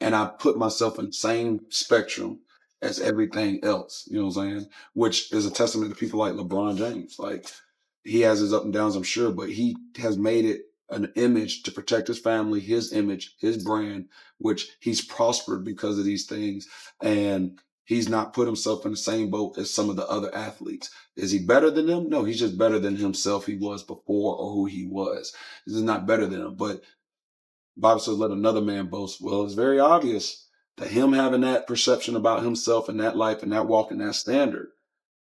and I put myself in the same spectrum as everything else. You know what I'm saying? Which is a testament to people like LeBron James. Like, he has his up and downs, I'm sure, but he has made it an image to protect his family, his image, his brand, which he's prospered because of these things. And he's not put himself in the same boat as some of the other athletes. Is he better than them? No, he's just better than himself he was before, or who he was. This is not better than him. But Bible says, let another man boast. Well, it's very obvious that him having that perception about himself and that life and that walk and that standard,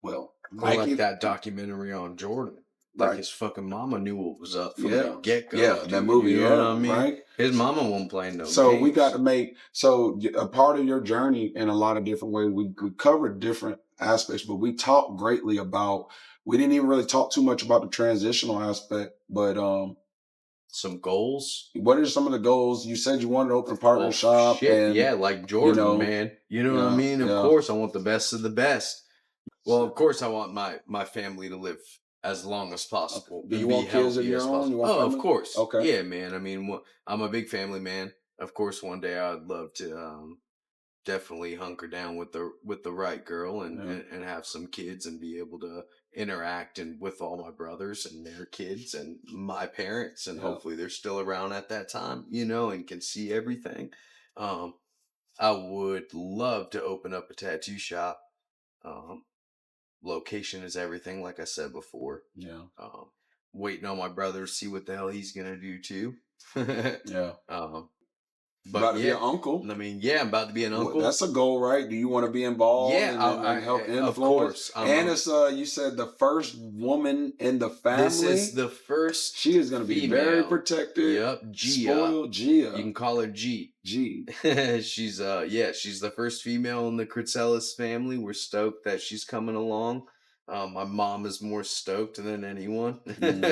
well, like that documentary on Jordan. Like, his fucking mama knew what was up from the get-go. Yeah, dude, that movie, you know what I mean? Right? His mama won't play no So games. we got to make, a part of your journey in a lot of different ways. We covered different aspects, but we talked greatly about, we didn't even really talk too much about the transitional aspect, but some goals. What are some of the goals? You said you wanted to open a partner shop. Shit, and, like Jordan, man. You know what I mean? Of course, I want the best of the best. Well, of course, I want my family to live as long as possible. Okay. Do you want kids of your own? Of course. Okay. Yeah, man. I mean, I'm a big family man. Of course, one day I'd love to definitely hunker down with the right girl and have some kids and be able to interact with all my brothers and their kids and my parents, and hopefully they're still around at that time, and can see everything. I would love to open up a tattoo shop. Location is everything, like I said before. Yeah. Waiting on my brother to see what the hell he's gonna do too. Yeah. But about to be an uncle. I mean, I'm about to be an uncle. That's a goal, right? Do you want to be involved? Yeah, and help influence? Of course. And it's you said the first woman in the family. This is the first. She is going to be female. very protected. Yep, Gia. Spoiled Gia. You can call her G. G. She's she's the first female in the Kritselis family. We're stoked that she's coming along. My mom is more stoked than anyone. And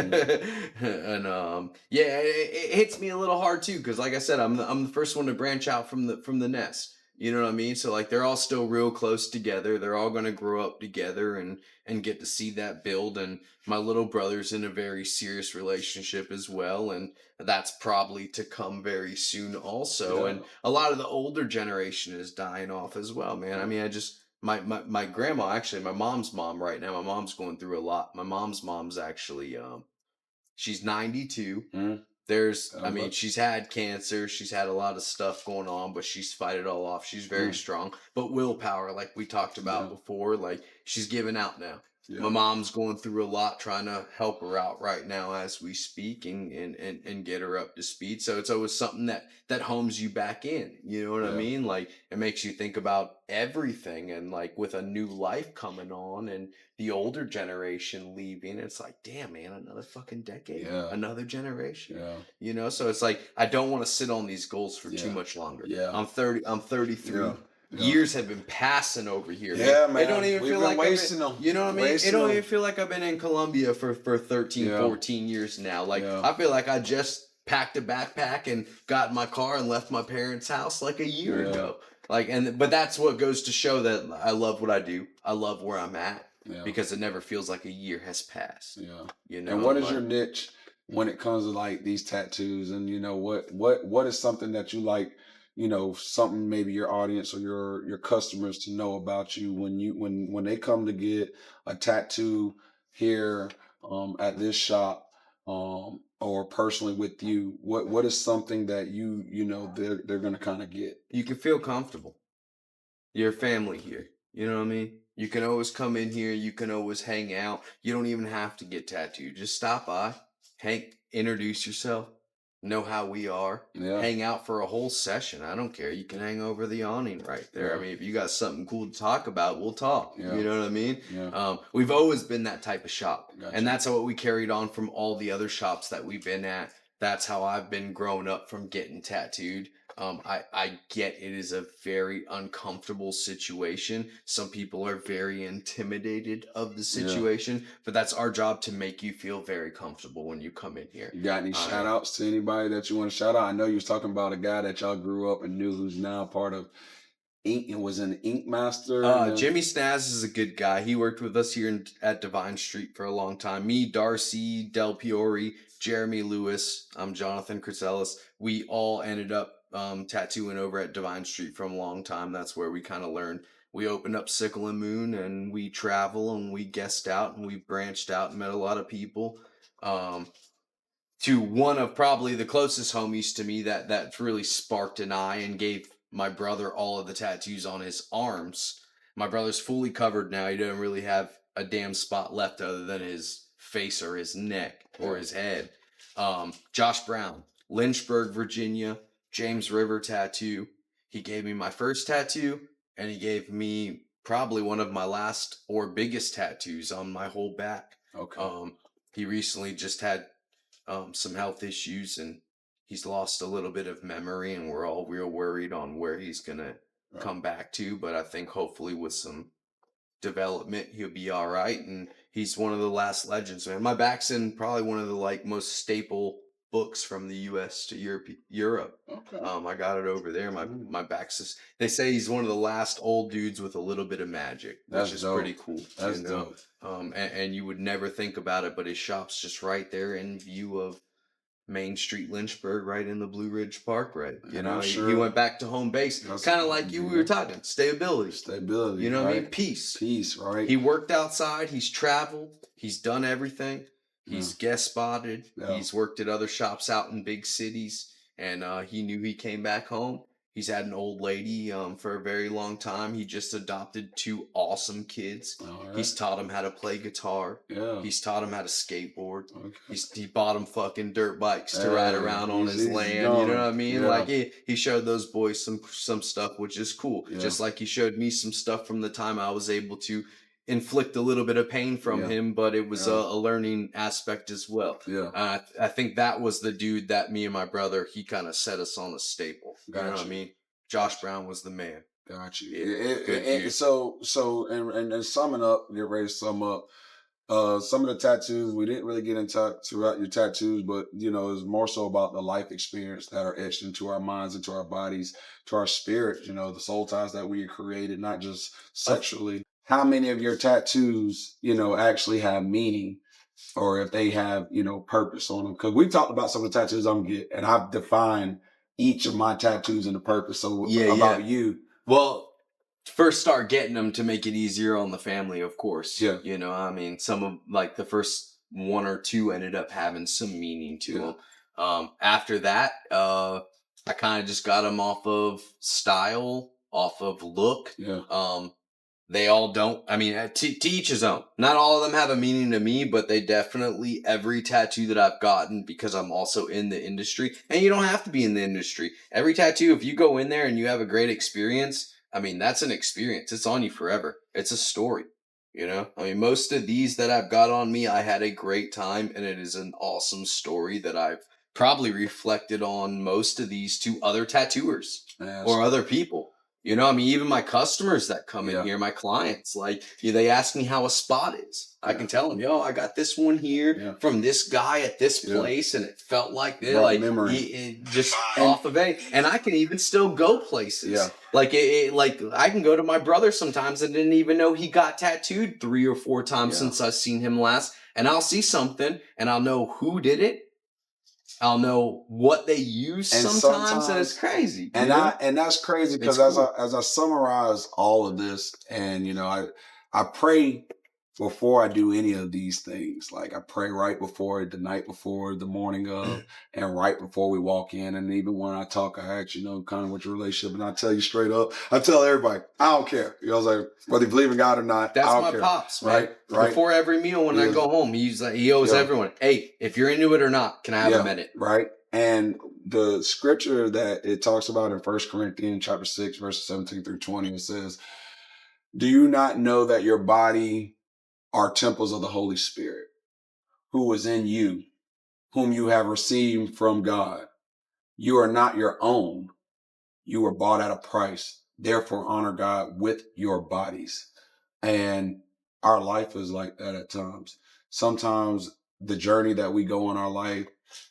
it hits me a little hard too, because like I said, I'm the first one to branch out from the nest. You know what I mean? So like, they're all still real close together. They're all going to grow up together and get to see that build. And my little brother's in a very serious relationship as well, and that's probably to come very soon also. Yeah. And a lot of the older generation is dying off as well, man. I mean, my grandma, actually, my mom's mom right now. My mom's going through a lot. My mom's actually she's 92. Mm. I mean, she's had cancer, she's had a lot of stuff going on, but she's fight it all off. She's very strong. But willpower, like we talked about before, like she's giving out now. My mom's going through a lot, trying to help her out right now as we speak and get her up to speed. So it's always something that homes you back in. You know what I mean? Like it makes you think about everything, and like with a new life coming on and the older generation leaving, it's like, damn, man, another fucking decade, another generation. You know, so it's like I don't want to sit on these goals for too much longer. I'm 33. Years have been passing over here. Yeah, man. It don't even feel like wasting them. You know what I mean? It don't even feel like I've been in Colombia for 13, 14 years now. Like I feel like I just packed a backpack and got in my car and left my parents' house like a year ago. Like, but that's what goes to show that I love what I do. I love where I'm at because it never feels like a year has passed. You know. And what is your niche when it comes to like these tattoos? And you know what is something that you like? You know, something maybe your audience or your customers to know about you when they come to get a tattoo here at this shop or personally with you. What is something that you know they're gonna kind of get? You can feel comfortable. You're family here. You know what I mean? You can always come in here. You can always hang out. You don't even have to get tattooed. Just stop by, introduce yourself, know how we are, hang out for a whole session. I don't care. You can hang over the awning right there. I mean, if you got something cool to talk about, we'll talk. You know what I mean? We've always been that type of shop. And that's what we carried on from all the other shops that we've been at. That's how I've been growing up from getting tattooed. I get it is a very uncomfortable situation. Some people are very intimidated of the situation, but that's our job to make you feel very comfortable when you come in here. You got any shout outs to anybody that you want to shout out? I know you was talking about a guy that y'all grew up and knew who's now part of INK. It was an INK Master. Jimmy Snaz is a good guy. He worked with us here at Divine Street for a long time. Me, Darcy, Del Piori, Jeremy Lewis, I'm Jonathan Kritselis. We all ended up tattooing over at Divine Street for a long time. That's where we kind of learned. We opened up Sickle and Moon, and we travel and we guest out and we branched out and met a lot of people. To one of probably the closest homies to me that really sparked an eye and gave my brother all of the tattoos on his arms. My brother's fully covered now. He doesn't really have a damn spot left other than his face or his neck or his head. Josh Brown, Lynchburg, Virginia, James River tattoo. He gave me my first tattoo, and he gave me probably one of my last or biggest tattoos on my whole back. He recently just had some health issues, and he's lost a little bit of memory, and we're all real worried on where he's gonna come back to. But I think hopefully with some development, he'll be all right. And he's one of the last legends, man. My back's in probably one of the like most staple books from the U.S. to Europe. I got it over there. My back's just, they say he's one of the last old dudes with a little bit of magic, which is pretty cool. That's dope. And you would never think about it, but his shop's just right there in view of Main Street, Lynchburg, right in the Blue Ridge Parkway. You know, he went back to home base, kind of like you. We were talking stability. Stability. You know what I mean? Peace. Peace. Right. He worked outside. He's traveled. He's done everything. He's guest spotted. He's worked at other shops out in big cities, and he knew he came back home. He's had an old lady for a very long time. He just adopted 2 awesome kids. He's taught them how to play guitar. He's taught them how to skateboard. He bought them fucking dirt bikes to ride around on his land. You know what I mean? Like he showed those boys some stuff, which is cool. Just like he showed me some stuff from the time I was able to inflict a little bit of pain from him, but it was a learning aspect as well. I think that was the dude that me and my brother, he kind of set us on a staple. You know what I mean? Josh Brown was the man. Got you. So summing up, get ready to sum up. Some of the tattoos, we didn't really get into throughout your tattoos, but you know, it's more so about the life experience that are etched into our minds, into our bodies, to our spirit, you know, the soul ties that we created, not just sexually. How many of your tattoos, you know, actually have meaning, or if they have, you know, purpose on them? Because we talked about some of the tattoos I'm getting, and I've defined each of my tattoos and the purpose. So about you. Well, first start getting them to make it easier on the family, of course. Yeah. You know, I mean, some of like the first one or two ended up having some meaning to them. After that, I kind of just got them off of style, off of look. Yeah. They all don't. I mean, to each his own. Not all of them have a meaning to me, but they definitely, every tattoo that I've gotten, because I'm also in the industry, and you don't have to be in the industry. Every tattoo, if you go in there and you have a great experience, I mean, that's an experience. It's on you forever. It's a story. You know, I mean, most of these that I've got on me, I had a great time, and it is an awesome story that I've probably reflected on most of these to other tattooers or other people. You know, I mean, even my customers that come in here, my clients, like they ask me how a spot is. I can tell them, yo, I got this one here from this guy at this place, and it felt like this, like it just off of it. And I can even still go places. Yeah. Like like I can go to my brother sometimes and didn't even know he got tattooed 3 or 4 times since I've seen him last. And I'll see something and I'll know who did it. I'll know what they use sometimes, and it's crazy. And that's crazy because as I summarize all of this, and you know, I pray before I do any of these things. Like I pray right before, the night before, the morning of, and right before we walk in. And even when I talk, I ask, you know, kind of what your relationship, and I tell you straight up, I tell everybody, I don't care. You know, I was like, whether you believe in God or not, that's I don't my care. pops, man. Right. Before every meal when I go home, he owes everyone, hey, if you're into it or not, can I have a minute? Right. And the scripture that it talks about in 1 Corinthians chapter 6, verses 17 through 20, it says, do you not know that your body are temples of the Holy Spirit, who is in you, whom you have received from God? You are not your own. You were bought at a price. Therefore, honor God with your bodies. And our life is like that at times. Sometimes the journey that we go in our life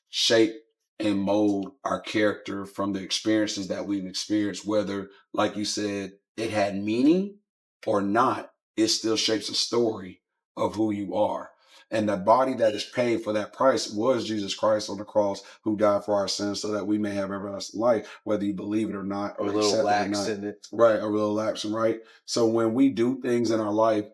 shape and mold our character from the experiences that we've experienced, whether, like you said, it had meaning or not, it still shapes a story of who you are. And the body that is paid for that price was Jesus Christ on the cross, who died for our sins so that we may have everlasting life, whether you believe it or not, or a little accept lax it or not. in it. Right, a little action, right? So when we do things in our life,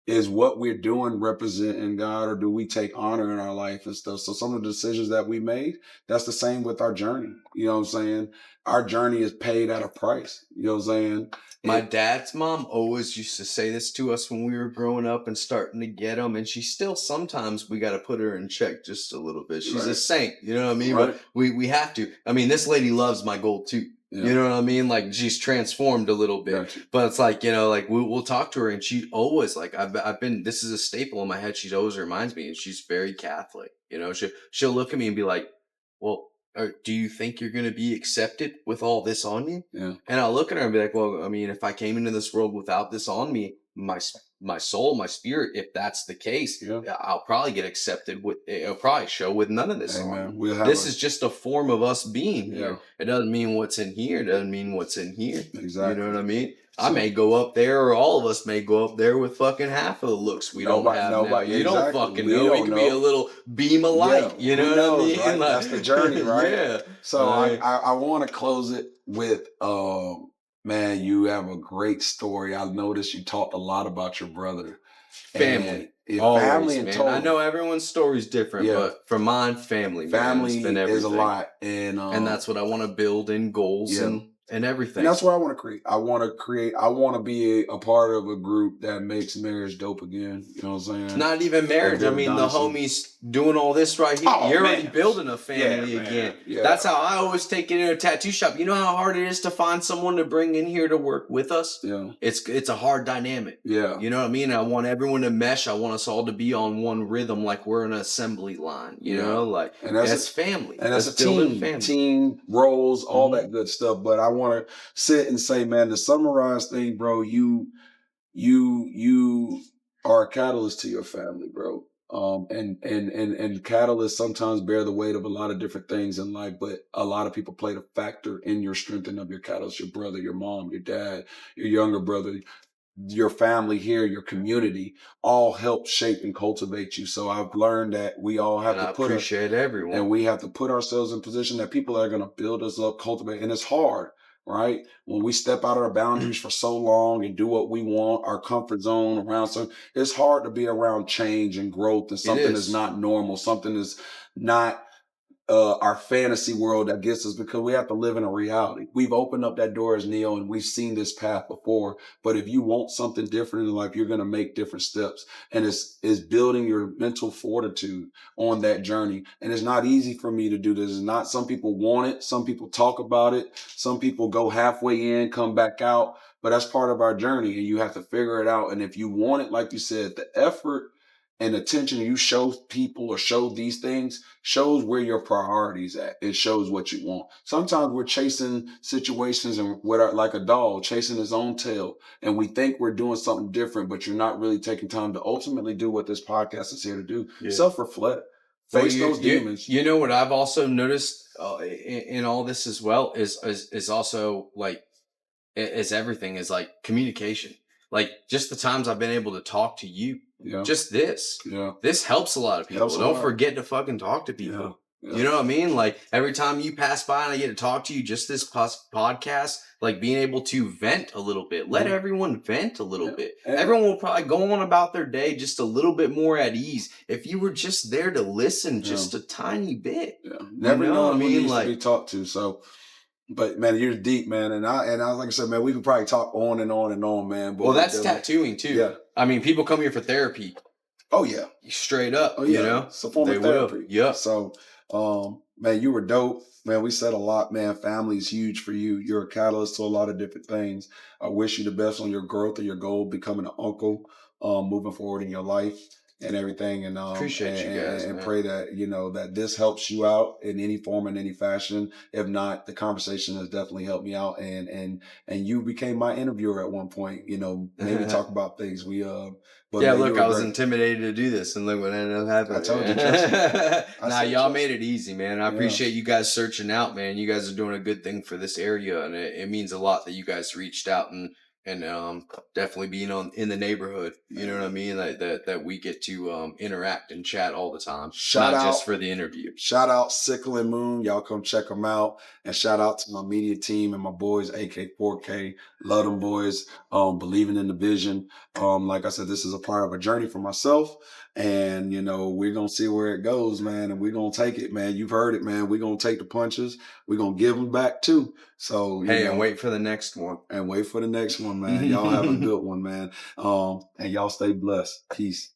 is what we're doing representing God, or do we take honor in our life and stuff? So some of the decisions that we made, that's the same with our journey. You know what I'm saying? Our journey is paid at a price. You know what I'm saying? My dad's mom always used to say this to us when we were growing up and starting to get them, and she still sometimes we got to put her in check just a little bit. She's a saint, you know what I mean? But we have to. I mean, this lady loves my gold too. You know what I mean? Like she's transformed a little bit, but it's like, you know, like we'll talk to her and she always like, I've been, this is a staple in my head. She always reminds me, and she's very Catholic, you know, she'll look at me and be like, well, do you think you're going to be accepted with all this on you? Yeah. And I'll look at her and be like, well, I mean, if I came into this world without this on me, my soul, my spirit, if that's the case, I'll probably get accepted with, it'll probably show with none of this on. This is just a form of us being here. It doesn't mean what's in here. It doesn't mean what's in here. Exactly. You know what I mean? I may go up there, or all of us may go up there with fucking half of the looks we don't have now. You don't fucking know. We could be a little beam of light. You know what I mean? Right? Like, that's the journey, right? Yeah. So I want to close it with, man, you have a great story. I noticed you talked a lot about your brother. Family. Always, family and total. I know everyone's story's different, but for mine, family. Family man, is a lot. And that's what I want to build in goals and everything. And that's what I want to create. I want to be a part of a group that makes marriage dope again. You know what I'm saying? Not even marriage. I mean, the homies doing all this right here. You're already building a family again. Yeah. That's how I always take it in a tattoo shop. You know how hard it is to find someone to bring in here to work with us? Yeah. It's a hard dynamic. Yeah. You know what I mean? I want everyone to mesh. I want us all to be on one rhythm, like we're an assembly line. You know, like, and that's family. And that's a team roles, all that good stuff. But I want to sit and say, man, the summarize thing, bro, you are a catalyst to your family, bro. And catalysts sometimes bear the weight of a lot of different things in life, but a lot of people play the factor in your strengthening of your catalyst, your brother, your mom, your dad, your younger brother, your family here, your community, all help shape and cultivate you. So I've learned that we all have to appreciate everyone, and we have to put ourselves in position that people are going to build us up, cultivate. And it's hard. right? When we step out of our boundaries for so long and do what we want, our comfort zone around, so it's hard to be around change and growth and something that's not normal, something that's not our fantasy world that gets us, because we have to live in a reality. We've opened up that door as Neo and we've seen this path before. But if you want something different in life, you're going to make different steps. And it's building your mental fortitude on that journey. And it's not easy for me to do this. It's not, some people want it. Some people talk about it. Some people go halfway in, come back out. But that's part of our journey and you have to figure it out. And if you want it, like you said, the effort and attention you show people or show these things shows where your priorities at. It shows what you want. Sometimes we're chasing situations and like a dog chasing his own tail, and we think we're doing something different, but you're not really taking time to ultimately do what this podcast is here to do. Yeah. Self-reflect, face those demons. You know what I've also noticed in all this as well is also like, is everything is like communication. Like just the times I've been able to talk to you, just this helps a lot of people. Don't forget to fucking talk to people. You know what I mean? Like every time you pass by and I get to talk to you, just this podcast, like being able to vent a little bit, let everyone vent a little bit. Everyone will probably go on about their day just a little bit more at ease if you were just there to listen just a tiny bit. Never know who needs to be talked to. So, but man, you're deep, man, and I like I said, man, we could probably talk on and on and on, man. But well, that's tattooing too. Yeah, I mean, people come here for therapy. Oh yeah, straight up. Oh yeah, you know, it's a form of therapy. Yeah. So, man, you were dope, man. We said a lot, man. Family is huge for you. You're a catalyst to a lot of different things. I wish you the best on your growth and your goal, becoming an uncle, moving forward in your life and everything. And appreciate you guys, and pray that that this helps you out in any form, in any fashion. If not, the conversation has definitely helped me out. And you became my interviewer at one point. Maybe talk about things we But yeah, look, I was intimidated to do this, and look what ended up happening. I told you, trust me. Nah, y'all made it easy, man. I appreciate you guys searching out, man. You guys are doing a good thing for this area, and it means a lot that you guys reached out and definitely being in the neighborhood. You know what I mean? That we get to interact and chat all the time. Not just for the interview. Shout out Sickle and Moon. Y'all come check them out. And shout out to my media team and my boys, AK4K. Love them boys. Believing in the vision. Like I said, this is a part of a journey for myself. And, we're going to see where it goes, man. And we're going to take it, man. You've heard it, man. We're going to take the punches. We're going to give them back, too. So, and wait for the next one. And wait for the next one, man. Y'all have a good one, man. And y'all stay blessed. Peace.